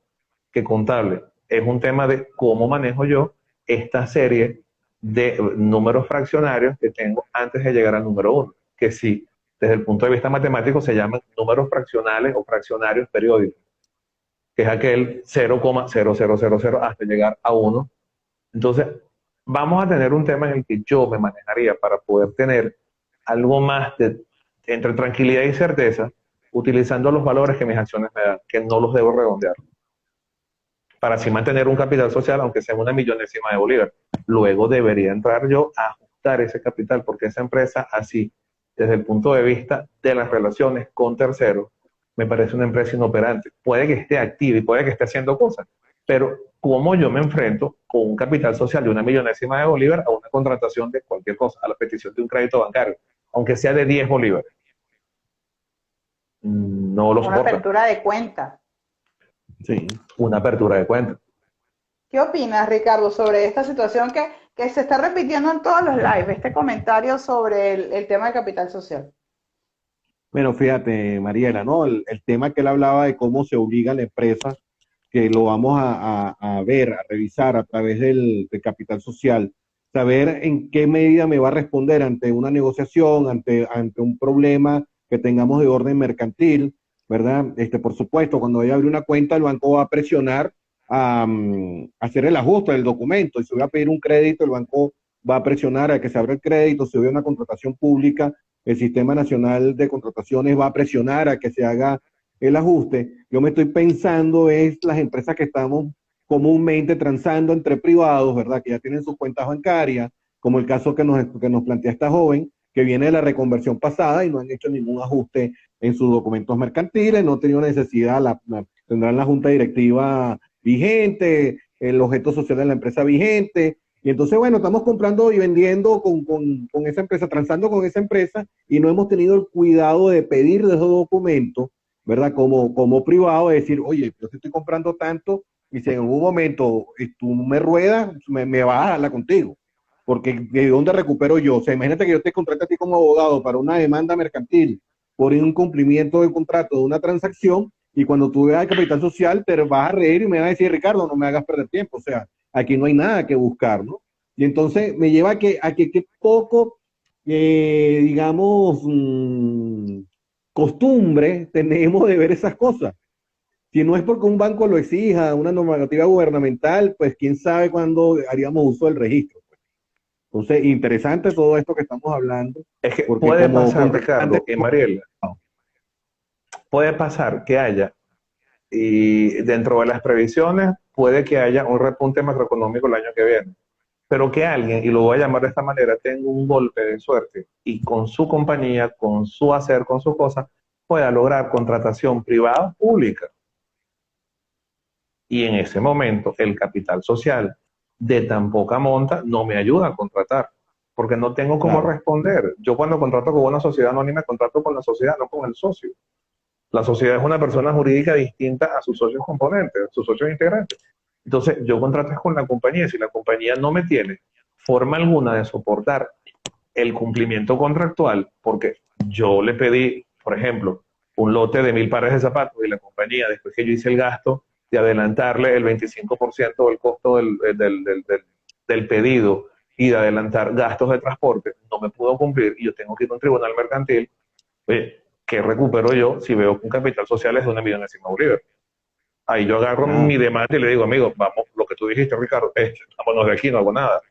Speaker 3: que contable. Es un tema de cómo manejo yo esta serie de números fraccionarios que tengo antes de llegar al número 1, que sí, desde el punto de vista matemático se llaman números fraccionales o fraccionarios periódicos, que es aquel 0,0000 hasta llegar a 1. Entonces, vamos a tener un tema en el que yo me manejaría para poder tener algo más de entre tranquilidad y certeza, utilizando los valores que mis acciones me dan, que no los debo redondear, para así mantener un capital social, aunque sea una millonésima de bolívar. Luego debería entrar yo a ajustar ese capital, porque esa empresa, así, desde el punto de vista de las relaciones con terceros, me parece una empresa inoperante. Puede que esté activa y puede que esté haciendo cosas, pero ¿cómo yo me enfrento con un capital social de una millonésima de bolívar a una contratación de cualquier cosa, a la petición de un crédito bancario, aunque sea de 10 bolívares? No lo
Speaker 1: Una
Speaker 3: soporta.
Speaker 1: apertura de cuenta.
Speaker 2: Sí.
Speaker 3: Una apertura de cuenta.
Speaker 1: ¿Qué opinas, Ricardo, sobre esta situación que se está repitiendo en todos los lives, este comentario sobre el tema del capital social?
Speaker 2: Bueno, fíjate, Mariela, ¿no? El tema que él hablaba de cómo se obliga a la empresa, que lo vamos a ver, a revisar a través del capital social, saber en qué medida me va a responder ante una negociación, ante un problema que tengamos de orden mercantil, ¿verdad? Por supuesto, cuando vaya a abrir una cuenta, el banco va a presionar a hacer el ajuste del documento. Y si voy a pedir un crédito, el banco va a presionar a que se abra el crédito. Si voy a una contratación pública, el Sistema Nacional de Contrataciones va a presionar a que se haga el ajuste. Yo me estoy pensando es las empresas que estamos comúnmente transando entre privados, ¿verdad? Que ya tienen sus cuentas bancarias, como el caso que nos plantea esta joven, que viene de la reconversión pasada y no han hecho ningún ajuste en sus documentos mercantiles, no han tenido necesidad, tendrán la junta directiva vigente, el objeto social de la empresa vigente, y entonces, bueno, estamos comprando y vendiendo con esa empresa, transando con esa empresa, y no hemos tenido el cuidado de pedir de esos documentos, ¿verdad? Como privado, de decir, oye, yo te estoy comprando tanto, y si en algún momento tú me ruedas, me vas a darla contigo. Porque ¿de dónde recupero yo? O sea, imagínate que yo te contrate a ti como abogado para una demanda mercantil por incumplimiento del contrato de una transacción, y cuando tú veas el capital social te vas a reír y me vas a decir, Ricardo, no me hagas perder tiempo. O sea, aquí no hay nada que buscar, ¿no? Y entonces me lleva a que poco, digamos, costumbre tenemos de ver esas cosas. Si no es porque un banco lo exija, una normativa gubernamental, pues quién sabe cuándo haríamos uso del registro. Entonces, interesante todo esto que estamos hablando,
Speaker 3: Es que
Speaker 2: porque
Speaker 3: puede
Speaker 2: como
Speaker 3: pasar,
Speaker 2: contrincante,
Speaker 3: Ricardo y Mariela, puede pasar que haya, y dentro de las previsiones, puede que haya un repunte macroeconómico el año que viene. Pero que alguien, y lo voy a llamar de esta manera, tenga un golpe de suerte y con su compañía, con su hacer, con sus cosas, pueda lograr contratación privada o pública. Y en ese momento el capital social de tan poca monta no me ayuda a contratar, porque no tengo cómo
Speaker 2: claro,
Speaker 3: responder. Yo cuando contrato con una sociedad anónima, contrato con la sociedad, no con el socio. La sociedad es una persona jurídica distinta a sus socios componentes, a sus socios integrantes. Entonces, yo contrato con la compañía. Si la compañía no me tiene forma alguna de soportar el cumplimiento contractual, porque yo le pedí, por ejemplo, un lote de 1.000 pares de zapatos y la compañía, después que yo hice el gasto de adelantarle el 25% del costo del pedido y de adelantar gastos de transporte, no me pudo cumplir y yo tengo que ir a un tribunal mercantil. Oye, ¿qué recupero yo si veo que un capital social es de 1.000.000 Bolívar? Ahí yo agarro
Speaker 2: claro,
Speaker 3: mi demanda y le digo, amigo, vamos, lo que tú dijiste, Ricardo, vámonos de aquí, no hago nada.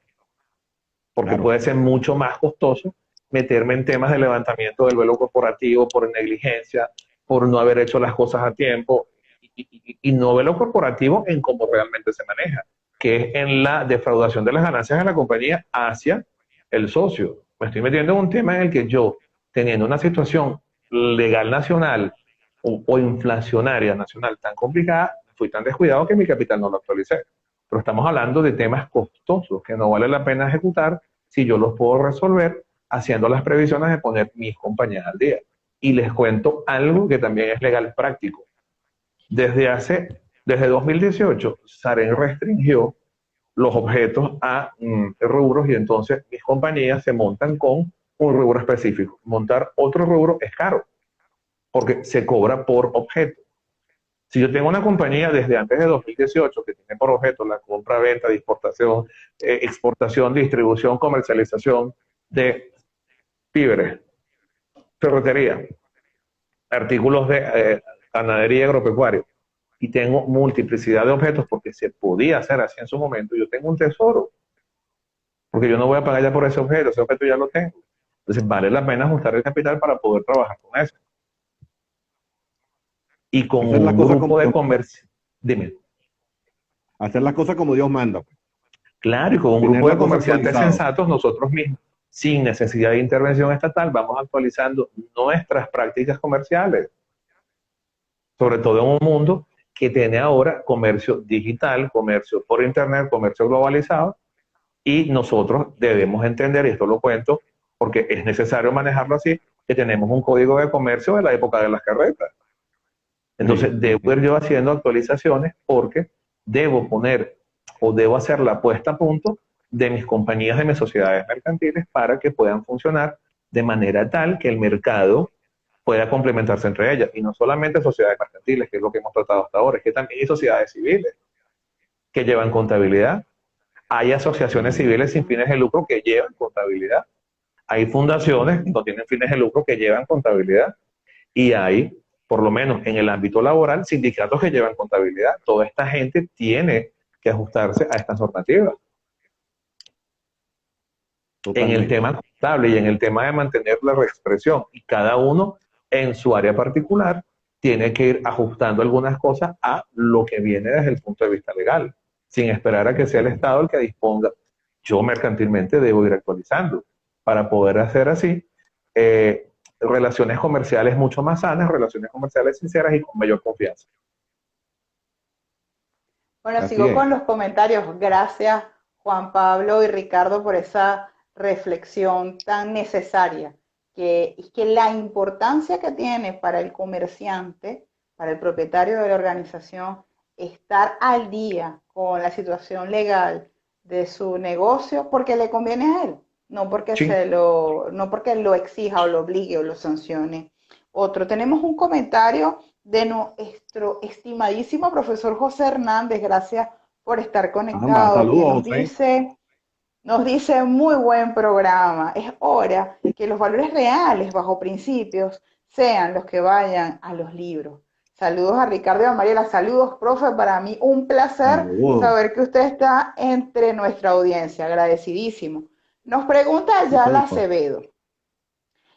Speaker 3: Porque
Speaker 2: claro.
Speaker 3: puede ser mucho más costoso meterme en temas de levantamiento del velo corporativo por negligencia, por no haber hecho las cosas a tiempo, y no velo corporativo en cómo realmente se maneja, que es en la defraudación de las ganancias de la compañía hacia el socio. Me estoy metiendo en un tema en el que yo, teniendo una situación legal nacional o inflacionaria nacional tan complicada, fui tan descuidado que mi capital no lo actualicé. Pero estamos hablando de temas costosos que no vale la pena ejecutar si yo los puedo resolver haciendo las previsiones de poner mis compañías al día. Y les cuento algo que también es legal práctico. Desde 2018, Sarén restringió los objetos a rubros y entonces mis compañías se montan con un rubro específico. Montar otro rubro es caro porque se cobra por objeto. Si yo tengo una compañía desde antes de 2018 que tiene por objeto la compra, venta, exportación, exportación, distribución, comercialización de víveres, ferretería, artículos de ganadería y agropecuario, y tengo multiplicidad de objetos porque se podía hacer así en su momento, yo tengo un tesoro, porque yo no voy a pagar ya por ese objeto ya lo tengo. Entonces vale la pena ajustar el capital para poder trabajar con eso. Y con
Speaker 2: Hacer las
Speaker 3: un
Speaker 2: cosas como
Speaker 3: grupo de
Speaker 2: Dios,
Speaker 3: comercio, dime.
Speaker 2: hacer las cosas como Dios manda, pues.
Speaker 3: Claro, y con un
Speaker 2: Tener
Speaker 3: grupo
Speaker 2: la
Speaker 3: de
Speaker 2: cosa
Speaker 3: comerciantes
Speaker 2: actualizada.
Speaker 3: sensatos, nosotros mismos, sin necesidad de intervención estatal, vamos actualizando nuestras prácticas comerciales, sobre todo en un mundo que tiene ahora comercio digital, comercio por internet, comercio globalizado, y nosotros debemos entender, y esto lo cuento porque es necesario manejarlo así, que tenemos un código de comercio de la época de las carretas.
Speaker 2: Sí,
Speaker 3: Entonces,
Speaker 2: sí,
Speaker 3: debo
Speaker 2: sí.
Speaker 3: ir yo haciendo actualizaciones porque debo poner o debo hacer la puesta a punto de mis compañías, de mis sociedades mercantiles para que puedan funcionar de manera tal que el mercado pueda complementarse entre ellas. Y no solamente sociedades mercantiles, que es lo que hemos tratado hasta ahora, es que también hay sociedades civiles que llevan contabilidad. Hay asociaciones civiles sin fines de lucro que llevan contabilidad. Hay fundaciones que no tienen fines de lucro que llevan contabilidad. Y hay, por lo menos en el ámbito laboral, sindicatos que llevan contabilidad. Toda esta gente tiene que ajustarse a estas normativas. En el
Speaker 2: Totalmente.
Speaker 3: tema contable y en el tema de mantener la reexpresión, y cada uno en su área particular tiene que ir ajustando algunas cosas a lo que viene desde el punto de vista legal, sin esperar a que sea el Estado el que disponga. Yo mercantilmente debo ir actualizando para poder hacer así relaciones comerciales mucho más sanas, relaciones comerciales sinceras y con mayor confianza.
Speaker 1: Bueno,
Speaker 2: Así
Speaker 1: sigo
Speaker 2: es.
Speaker 1: con los comentarios. Gracias, Juan Pablo y Ricardo, por esa reflexión tan necesaria, que es que la importancia que tiene para el comerciante, para el propietario de la organización, estar al día con la situación legal de su negocio porque le conviene a él,
Speaker 3: Sí.
Speaker 1: no porque lo exija o lo obligue o lo sancione. Otro, tenemos un comentario de nuestro estimadísimo profesor José Hernández, gracias por estar
Speaker 2: Anda,
Speaker 1: conectado, y
Speaker 2: saludos, José.
Speaker 1: nos dice, muy buen programa, es hora que los valores reales bajo principios sean los que vayan a los libros. Saludos a Ricardo y a Mariela. Saludos, profe. Para mí un placer
Speaker 2: Saludos.
Speaker 1: saber que usted está entre nuestra audiencia. Agradecidísimo. Nos pregunta
Speaker 2: Listo,
Speaker 1: Ayala
Speaker 2: listo.
Speaker 1: Acevedo.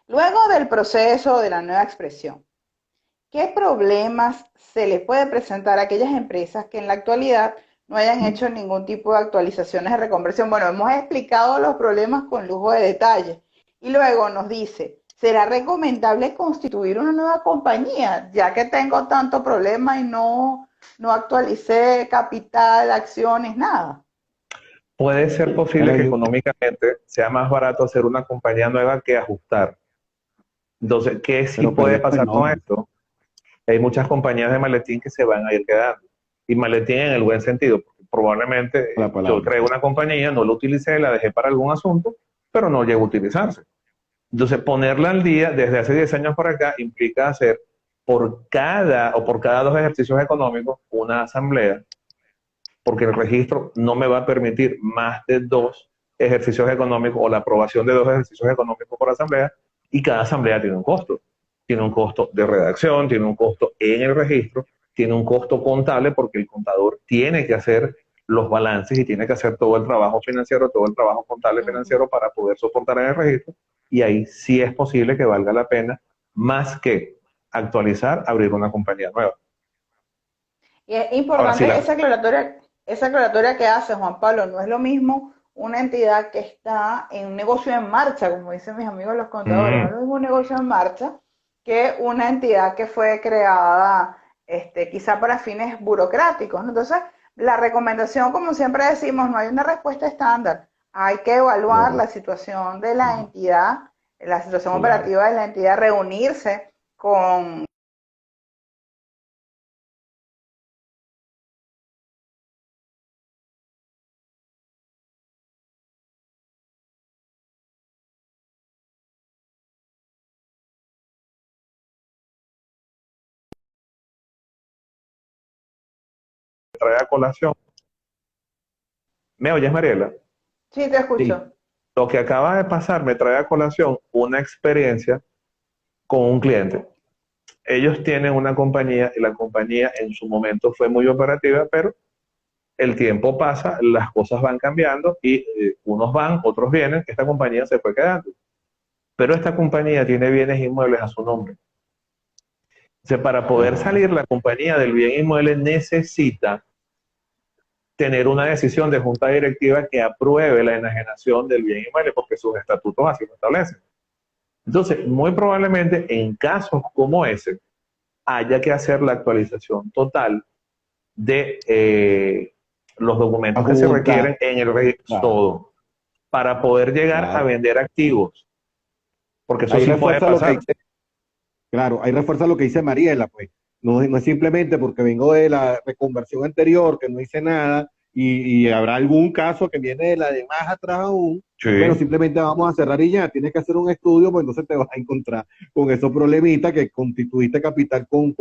Speaker 1: Luego del proceso de la nueva expresión, ¿qué problemas se le puede presentar a aquellas empresas que en la actualidad no hayan hecho ningún tipo de actualizaciones de reconversión? Bueno, hemos explicado los problemas con lujo de detalle. Y luego nos dice, ¿será recomendable constituir una nueva compañía? Ya que tengo tanto problema y no actualicé capital, acciones, nada.
Speaker 3: Puede ser posible
Speaker 2: Bueno,
Speaker 3: que económicamente sea más barato hacer una compañía nueva que ajustar. Entonces, ¿qué sí
Speaker 2: pero
Speaker 3: puede
Speaker 2: perder, pues
Speaker 3: pasar con
Speaker 2: no,
Speaker 3: esto? Hay muchas compañías de maletín que se van a ir quedando. Y maletín en el buen sentido, porque probablemente
Speaker 2: la
Speaker 3: yo
Speaker 2: palabra.
Speaker 3: creé una compañía, no la utilicé, la dejé para algún asunto, pero no llegó a utilizarse. Entonces, ponerla al día desde hace 10 años para acá implica hacer por cada 2 ejercicios económicos una asamblea, porque el registro no me va a permitir más de 2 ejercicios económicos o la aprobación de 2 ejercicios económicos por asamblea, y cada asamblea tiene un costo. Tiene un costo de redacción, tiene un costo en el registro, tiene un costo contable porque el contador tiene que hacer los balances y tiene que hacer todo el trabajo financiero, todo el trabajo contable
Speaker 1: Uh -huh.
Speaker 3: financiero para poder soportar en el registro, y ahí sí es posible que valga la pena más que actualizar, abrir una compañía nueva.
Speaker 1: Y es
Speaker 3: Ahora sí,
Speaker 1: importante esa aclaratoria que hace Juan Pablo. No es lo mismo una entidad que está en un negocio en marcha, como dicen mis amigos los contadores, no es lo mismo un negocio en marcha que una entidad que fue creada quizá para fines burocráticos, ¿no? Entonces, la recomendación, como siempre decimos, no hay una respuesta estándar. Hay que evaluar
Speaker 2: No,
Speaker 1: la situación de la entidad, la situación
Speaker 2: claro.
Speaker 1: operativa de la entidad, reunirse con
Speaker 3: trae a colación. ¿Me oyes, Mariela?
Speaker 1: sí, te
Speaker 2: Sí.
Speaker 1: escucho.
Speaker 3: Lo que acaba de pasar me trae a colación una experiencia con un cliente. Ellos tienen una compañía y la compañía en su momento fue muy operativa, pero el tiempo pasa, las cosas van cambiando y unos van, otros vienen, esta compañía se fue quedando. Pero esta compañía tiene bienes inmuebles a su nombre. Entonces, para poder
Speaker 2: Ajá.
Speaker 3: salir la compañía del bien inmueble necesita tener una decisión de junta directiva que apruebe la enajenación del bien inmueble, porque sus estatutos así lo establecen. Entonces, muy probablemente en casos como ese, haya que hacer la actualización total de los
Speaker 2: La
Speaker 3: documentos que se
Speaker 2: Junta,
Speaker 3: requieren en el registro,
Speaker 2: claro,
Speaker 3: todo, para poder llegar a
Speaker 2: claro.
Speaker 3: vender activos, porque eso
Speaker 2: Ahí
Speaker 3: sí puede
Speaker 2: refuerza lo que
Speaker 3: pasar.
Speaker 2: dice, claro, ahí refuerza lo que dice Mariela, pues. No, no es simplemente porque vengo de la reconversión anterior, que no hice nada, y habrá algún caso que viene de la de más atrás aún. Bueno,
Speaker 3: Sí.
Speaker 2: simplemente vamos a cerrar y ya, tienes que hacer un estudio, pues entonces te vas a encontrar con esos problemitas que constituiste capital con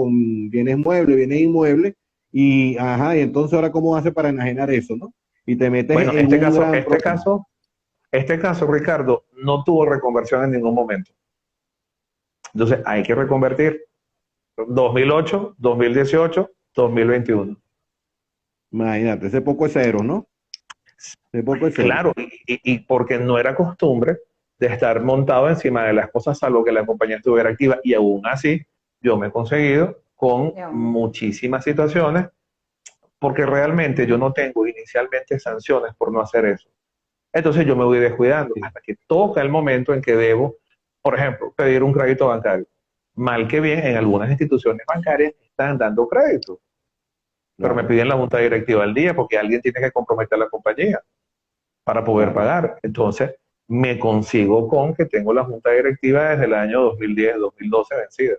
Speaker 2: bienes muebles, bienes inmuebles, y ajá, y entonces ahora cómo hace para enajenar eso, ¿no? Y te metes
Speaker 3: Bueno,
Speaker 2: en un gran problema.
Speaker 3: este caso, Ricardo, no tuvo reconversión en ningún momento. Entonces, hay que reconvertir 2008, 2018, 2021.
Speaker 2: Imagínate, ese poco es cero, ¿no? Ese poco es cero.
Speaker 3: Claro, y porque no era costumbre de estar montado encima de las cosas, salvo que la compañía estuviera activa, y aún así yo me he conseguido con
Speaker 1: Digamos.
Speaker 3: muchísimas situaciones, porque realmente yo no tengo inicialmente sanciones por no hacer eso. Entonces yo me voy descuidando
Speaker 2: Sí,
Speaker 3: hasta que toca el momento en que debo, por ejemplo, pedir un crédito bancario. Mal que bien, en algunas instituciones bancarias están dando crédito, pero me
Speaker 2: claro,
Speaker 3: piden la junta directiva al día porque alguien tiene que comprometer a la compañía para poder
Speaker 2: claro.
Speaker 3: pagar. Entonces, me consigo con que tengo la junta directiva desde el año 2010, 2012 vencida.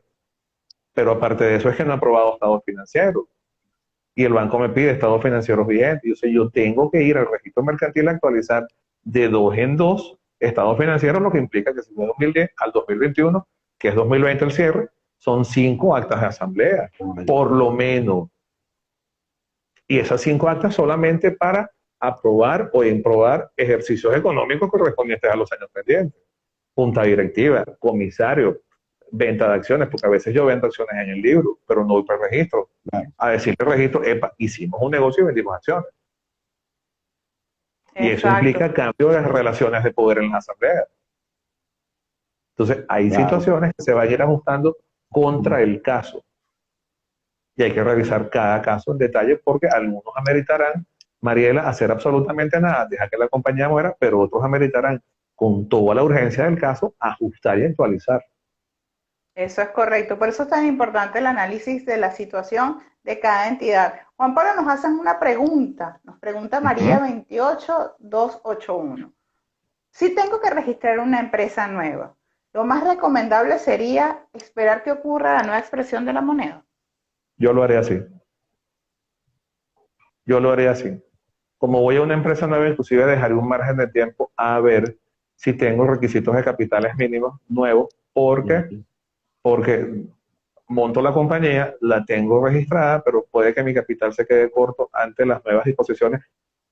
Speaker 3: Pero aparte de eso es que no he aprobado estados financieros. Y el banco me pide estados financieros vigentes. Y yo tengo que ir al registro mercantil a actualizar de 2 en 2 estados financieros, lo que implica que si de 2010 al 2021, que es 2020 el cierre, son 5 actas de asamblea, por lo menos. Y esas 5 actas solamente para aprobar o improbar ejercicios económicos correspondientes a los años pendientes. Junta directiva, comisario, venta de acciones, porque a veces yo vendo acciones en el libro, pero no voy para el registro.
Speaker 2: Claro.
Speaker 3: A decirle al registro, epa, hicimos un negocio y vendimos acciones. Y eso
Speaker 1: Exacto.
Speaker 3: implica cambio de relaciones de poder en las asambleas. Entonces, hay
Speaker 2: Claro.
Speaker 3: situaciones que se van a ir ajustando contra el caso. Y hay que revisar cada caso en detalle porque algunos ameritarán, Mariela, hacer absolutamente nada, deja que la compañía muera, pero otros ameritarán, con toda la urgencia del caso, ajustar y actualizar.
Speaker 1: Eso es correcto. Por eso es tan importante el análisis de la situación de cada entidad. Juan Pablo, nos hacen una pregunta. Nos pregunta María
Speaker 2: Ujú.
Speaker 1: 28281. Si tengo que registrar una empresa nueva, lo más recomendable sería esperar que ocurra la nueva expresión de la moneda.
Speaker 3: Yo lo haré así. Yo lo haré así. Como voy a una empresa nueva, inclusive dejaré un margen de tiempo a ver si tengo requisitos de capitales mínimos nuevos, porque, porque monto la compañía, la tengo registrada, pero puede que mi capital se quede corto ante las nuevas disposiciones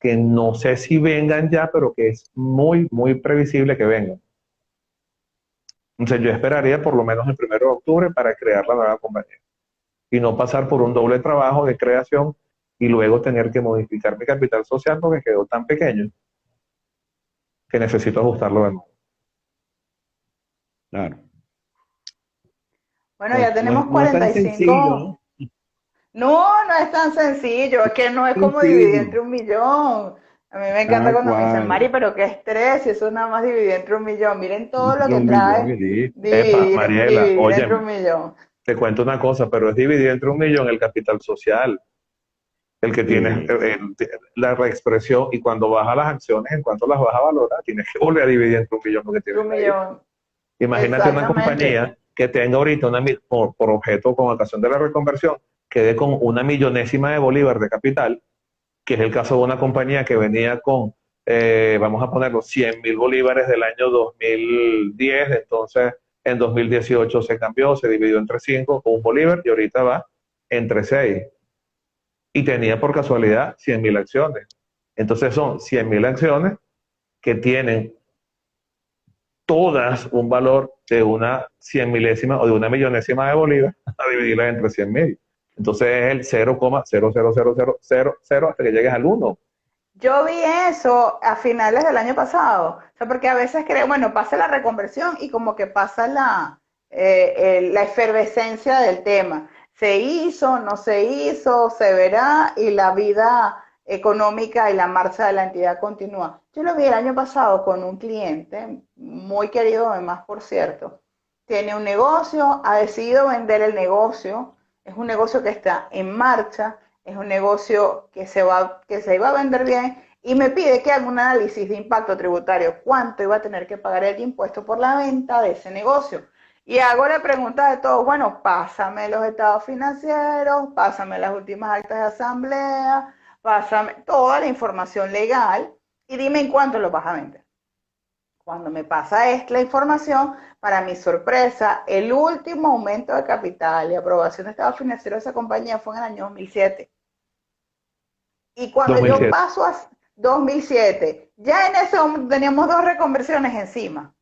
Speaker 3: que no sé si vengan ya, pero que es muy, muy previsible que vengan. Entonces yo esperaría por lo menos el 1 de octubre para crear la nueva compañía y no pasar por un doble trabajo de creación y luego tener que modificar mi capital social porque quedó tan pequeño que necesito ajustarlo de nuevo.
Speaker 2: Claro.
Speaker 1: Bueno, ya tenemos
Speaker 2: No es tan sencillo,
Speaker 1: 45.
Speaker 2: ¿no?
Speaker 1: No, no es tan sencillo, es que no es como dividir
Speaker 2: Sencillo.
Speaker 1: entre 1 millón. A mí me encanta
Speaker 2: Tal
Speaker 1: cuando me dicen,
Speaker 2: cual.
Speaker 1: Mari, pero qué estrés, si eso nada más dividir entre 1 millón. Miren todo lo
Speaker 2: De
Speaker 1: que
Speaker 2: un millón
Speaker 1: trae
Speaker 2: y listo.
Speaker 3: Epa,
Speaker 1: dividir,
Speaker 3: Mariela,
Speaker 1: dividir entre
Speaker 3: oye,
Speaker 1: 1 millón.
Speaker 3: te cuento una cosa, pero es dividir entre 1 millón el capital social, el que tienes
Speaker 2: Sí.
Speaker 3: la reexpresión y cuando baja las acciones, en cuanto las vas a valorar, tienes que volver a dividir entre 1 millón lo que
Speaker 1: Entre
Speaker 3: tienes
Speaker 1: un
Speaker 3: ahí.
Speaker 1: millón.
Speaker 3: Imagínate una
Speaker 1: Exactamente.
Speaker 3: compañía que tenga ahorita por objeto con ocasión de la reconversión, quede con 1 millonésima de bolívar de capital, que es el caso de una compañía que venía con, vamos a ponerlo, 100.000 bolívares del año 2010, entonces en 2018 se cambió, se dividió entre 5 con un bolívar y ahorita va entre 6. Y tenía por casualidad 100.000 acciones. Entonces son 100.000 acciones que tienen todas un valor de una 100 milésima o de 1 millonésima de bolívar a dividirlas entre 100.000. Entonces es el 0,00000 hasta que llegues al 1.
Speaker 1: Yo vi eso a finales del año pasado, o sea, porque a veces creo, bueno, pasa la reconversión y como que pasa la efervescencia del tema. Se hizo, no se hizo, se verá y la vida económica y la marcha de la entidad continúa. Yo lo vi el año pasado con un cliente, muy querido además, por cierto. Tiene un negocio, ha decidido vender el negocio, es un negocio que está en marcha, es un negocio que se iba a vender bien y me pide que haga un análisis de impacto tributario, cuánto iba a tener que pagar el impuesto por la venta de ese negocio. Y hago la pregunta de todos, bueno, pásame los estados financieros, pásame las últimas actas de asamblea, pásame toda la información legal y dime en cuánto lo vas a vender. Cuando me pasa esta información, para mi sorpresa, el último aumento de capital y aprobación de estado financiero de esa compañía fue en el año 2007. Y cuando yo
Speaker 3: 2007.
Speaker 1: paso a 2007, ya en ese momento teníamos dos reconversiones encima.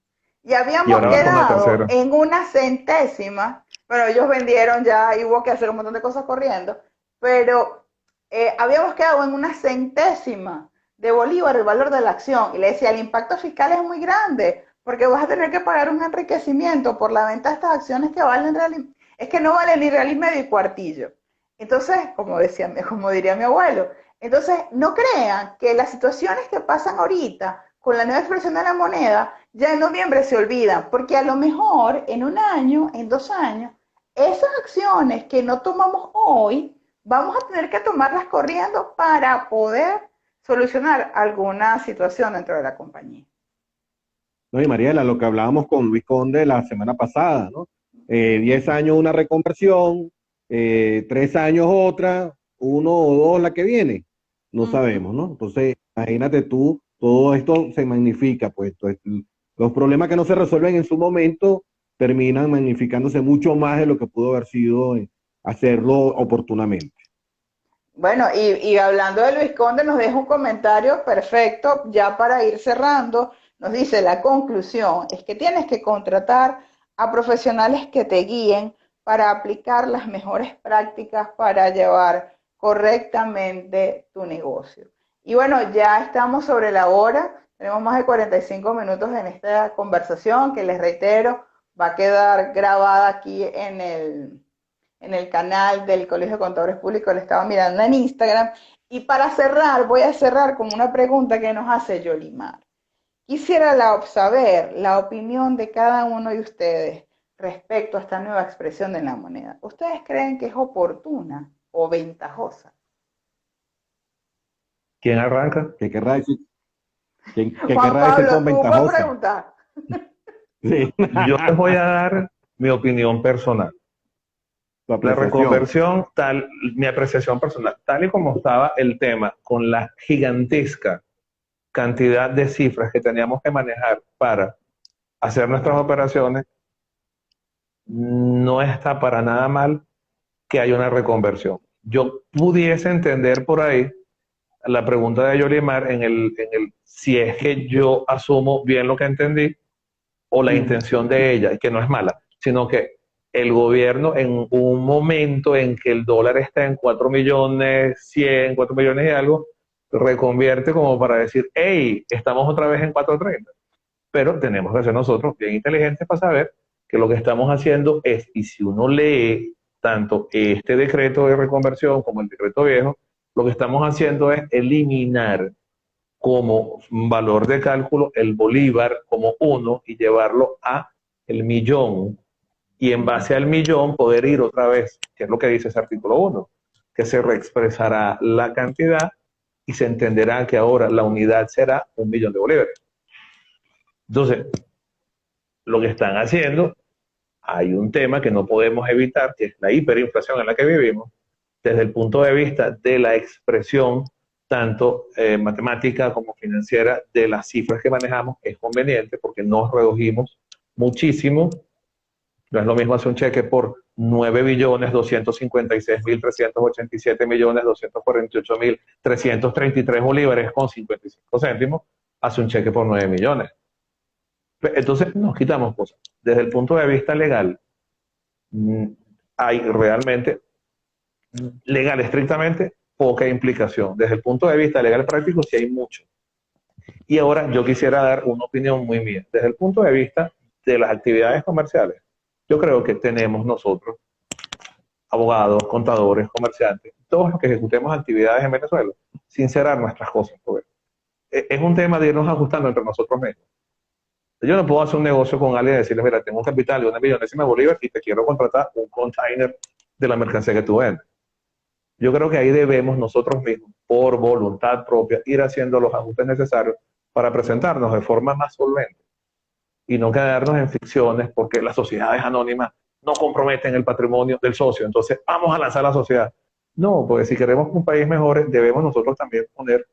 Speaker 1: Y
Speaker 3: Y
Speaker 1: habíamos
Speaker 3: ahora va con la
Speaker 1: quedado
Speaker 3: tercera.
Speaker 1: en una centésima, pero ellos vendieron ya y hubo que hacer un montón de cosas corriendo, pero habíamos quedado en una centésima de bolívar el valor de la acción. Y le decía, el impacto fiscal es muy grande, porque vas a tener que pagar un enriquecimiento por la venta de estas acciones que valen es que no valen ni real y medio y cuartillo. Entonces, como diría mi abuelo, entonces, no crean que las situaciones que pasan ahorita con la nueva expresión de la moneda ya en noviembre se olvidan, porque a lo mejor en un año, en 2 años, esas acciones que no tomamos hoy, vamos a tener que tomarlas corriendo para poder solucionar alguna situación dentro de la compañía.
Speaker 2: No, y Mariela, lo que hablábamos con Luis Conde la semana pasada, ¿no? 10 años una reconversión, 3 años otra, 1 o 2 la que viene, no
Speaker 1: Uh -huh.
Speaker 2: sabemos, ¿no? Entonces, imagínate tú, todo esto se magnifica, pues los problemas que no se resuelven en su momento terminan magnificándose mucho más de lo que pudo haber sido hacerlo oportunamente.
Speaker 1: Bueno, y hablando de Luis Conde, nos deja un comentario perfecto ya para ir cerrando. Nos dice, la conclusión es que tienes que contratar
Speaker 4: a profesionales que te guíen para aplicar las mejores prácticas para llevar correctamente tu negocio. Y bueno, ya estamos sobre la hora, tenemos más de 45 minutos en esta conversación que les reitero, va a quedar grabada aquí en el canal del Colegio de Contadores Públicos, lo estaba mirando en Instagram. Y para cerrar, voy a cerrar con una pregunta que nos hace Yolimar. Quisiera saber la opinión de cada uno de ustedes respecto a esta nueva expresión de la moneda. ¿Ustedes creen que es oportuna o ventajosa?
Speaker 3: ¿Quién arranca?
Speaker 2: ¿Qué querrá decir? ¿Qué
Speaker 4: Juan
Speaker 2: querrá decir
Speaker 4: Pablo,
Speaker 2: con
Speaker 4: tú puedes
Speaker 2: ventajosa?
Speaker 4: preguntar.
Speaker 2: Sí.
Speaker 3: Yo les voy a dar mi opinión personal.
Speaker 2: Tu
Speaker 3: La
Speaker 2: apreciación.
Speaker 3: reconversión, mi apreciación personal, tal y como estaba el tema, con la gigantesca cantidad de cifras que teníamos que manejar para hacer nuestras operaciones, no está para nada mal que haya una reconversión. Yo pudiese entender por ahí la pregunta de Yolimar si es que yo asumo bien lo que entendí o la intención de ella, que no es mala, sino que el gobierno en un momento en que el dólar está en 4 millones 100, 4 millones y algo, reconvierte como para decir, hey, estamos otra vez en 4.30. Pero tenemos que ser nosotros bien inteligentes para saber que lo que estamos haciendo es, y si uno lee tanto este decreto de reconversión como el decreto viejo, lo que estamos haciendo es eliminar como valor de cálculo el bolívar como uno y llevarlo a el millón, y en base al millón poder ir otra vez, que es lo que dice ese artículo 1, que se reexpresará la cantidad y se entenderá que ahora la unidad será 1 millón de bolívares. Entonces, lo que están haciendo, hay un tema que no podemos evitar, que es la hiperinflación en la que vivimos, desde el punto de vista de la expresión, tanto matemática como financiera, de las cifras que manejamos, es conveniente porque nos redujimos muchísimo. No es lo mismo hacer un cheque por 9.256.387.248.333 bolívares con 55 céntimos, hace un cheque por 9 millones. Entonces nos quitamos cosas. Desde el punto de vista legal, hay realmente, legal estrictamente, poca implicación. Desde el punto de vista legal práctico, sí hay mucho. Y ahora yo quisiera dar una opinión muy mía. Desde el punto de vista de las actividades comerciales, yo creo que tenemos nosotros, abogados, contadores, comerciantes, todos los que ejecutemos actividades en Venezuela, sincerar nuestras cosas. Porque es un tema de irnos ajustando entre nosotros mismos. Yo no puedo hacer un negocio con alguien y decirle, mira, tengo un capital de 1 millonésima de bolívares y te quiero contratar un container de la mercancía que tú vendes. Yo creo que ahí debemos nosotros mismos, por voluntad propia, ir haciendo los ajustes necesarios para presentarnos de forma más solvente y no quedarnos en ficciones, porque las sociedades anónimas no comprometen el patrimonio del socio. Entonces, vamos a lanzar la sociedad. No, porque si queremos que un país mejore, debemos nosotros también poner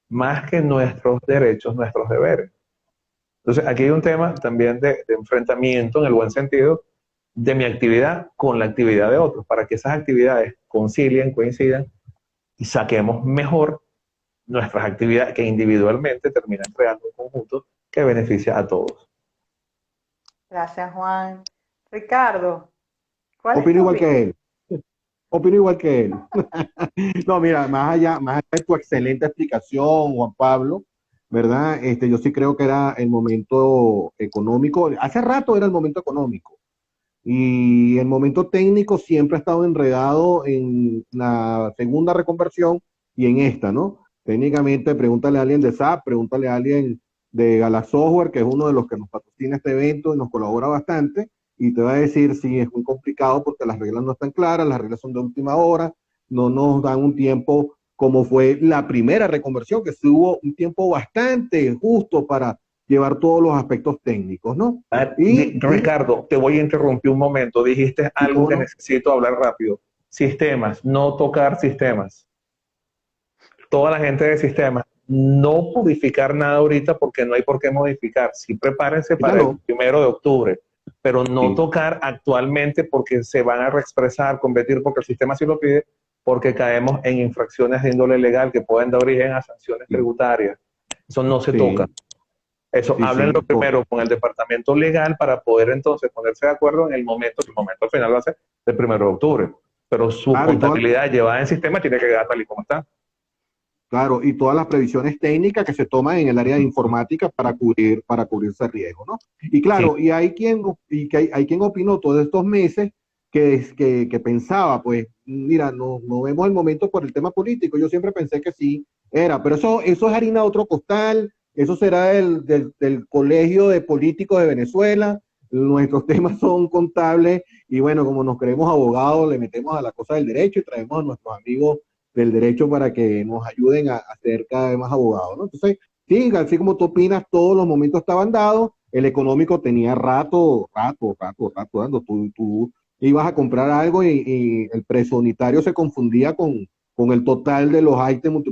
Speaker 3: más que nuestros derechos, nuestros deberes. Entonces, aquí hay un tema también de enfrentamiento, en el buen sentido, de mi actividad con la actividad de otros, para que esas actividades concilien, coincidan y saquemos mejor nuestras actividades que individualmente terminan creando un conjunto que beneficia a todos.
Speaker 1: Gracias, Juan. Ricardo, ¿cuál es
Speaker 2: Opino
Speaker 1: tu
Speaker 2: igual
Speaker 1: opinión?
Speaker 2: que él. Opino igual que él. No, mira, más allá de tu excelente explicación, Juan Pablo, ¿verdad? Yo sí creo que era el momento económico. Hace rato era el momento económico. Y el momento técnico siempre ha estado enredado en la segunda reconversión y en esta, ¿no? Técnicamente, pregúntale a alguien de SAP, pregúntale a alguien de Gala Software, que es uno de los que nos patrocina este evento y nos colabora bastante, y te va a decir, sí, es muy complicado porque las reglas no están claras, las reglas son de última hora, no nos dan un tiempo como fue la primera reconversión, que hubo un tiempo bastante justo para llevar todos los aspectos técnicos, ¿no?
Speaker 3: Ricardo, te voy a interrumpir un momento. Dijiste
Speaker 2: Sí,
Speaker 3: algo
Speaker 2: ¿cómo
Speaker 3: que
Speaker 2: no?
Speaker 3: necesito hablar rápido. Sistemas, no tocar sistemas. Toda la gente de sistemas, no modificar nada ahorita porque no hay por qué modificar. Sí, prepárense para el
Speaker 2: Dígalo.
Speaker 3: 1 de octubre, pero no
Speaker 2: Sí.
Speaker 3: tocar actualmente porque se van a reexpresar, competir porque el sistema sí lo pide, porque caemos en infracciones de índole legal que pueden dar origen a sanciones
Speaker 2: Sí.
Speaker 3: tributarias. Eso no se
Speaker 2: Sí.
Speaker 3: toca. Eso,
Speaker 2: Sí,
Speaker 3: háblenlo
Speaker 2: sí.
Speaker 3: primero con el departamento legal para poder entonces ponerse de acuerdo en el momento, que el momento final va a ser el 1 de octubre. Pero su
Speaker 2: Claro,
Speaker 3: contabilidad llevada en sistema tiene que quedar tal y como está.
Speaker 2: claro, y todas las previsiones técnicas que se toman en el área de informática para cubrir ese riesgo, ¿no? Y
Speaker 3: Sí,
Speaker 2: claro, hay quien opinó todos estos meses que pensaba, pues, mira, no vemos el momento por el tema político. Yo siempre pensé que sí era, pero eso es harina de otro costal, eso será del Colegio de Políticos de Venezuela. Nuestros temas son contables y bueno, como nos creemos abogados, le metemos a la cosa del derecho y traemos a nuestros amigos del derecho para que nos ayuden a ser cada vez más abogados, ¿no? Entonces, sí, así como tú opinas, todos los momentos estaban dados, el económico tenía rato dando. Tú ibas a comprar algo y el precio unitario se confundía con el total de los ítems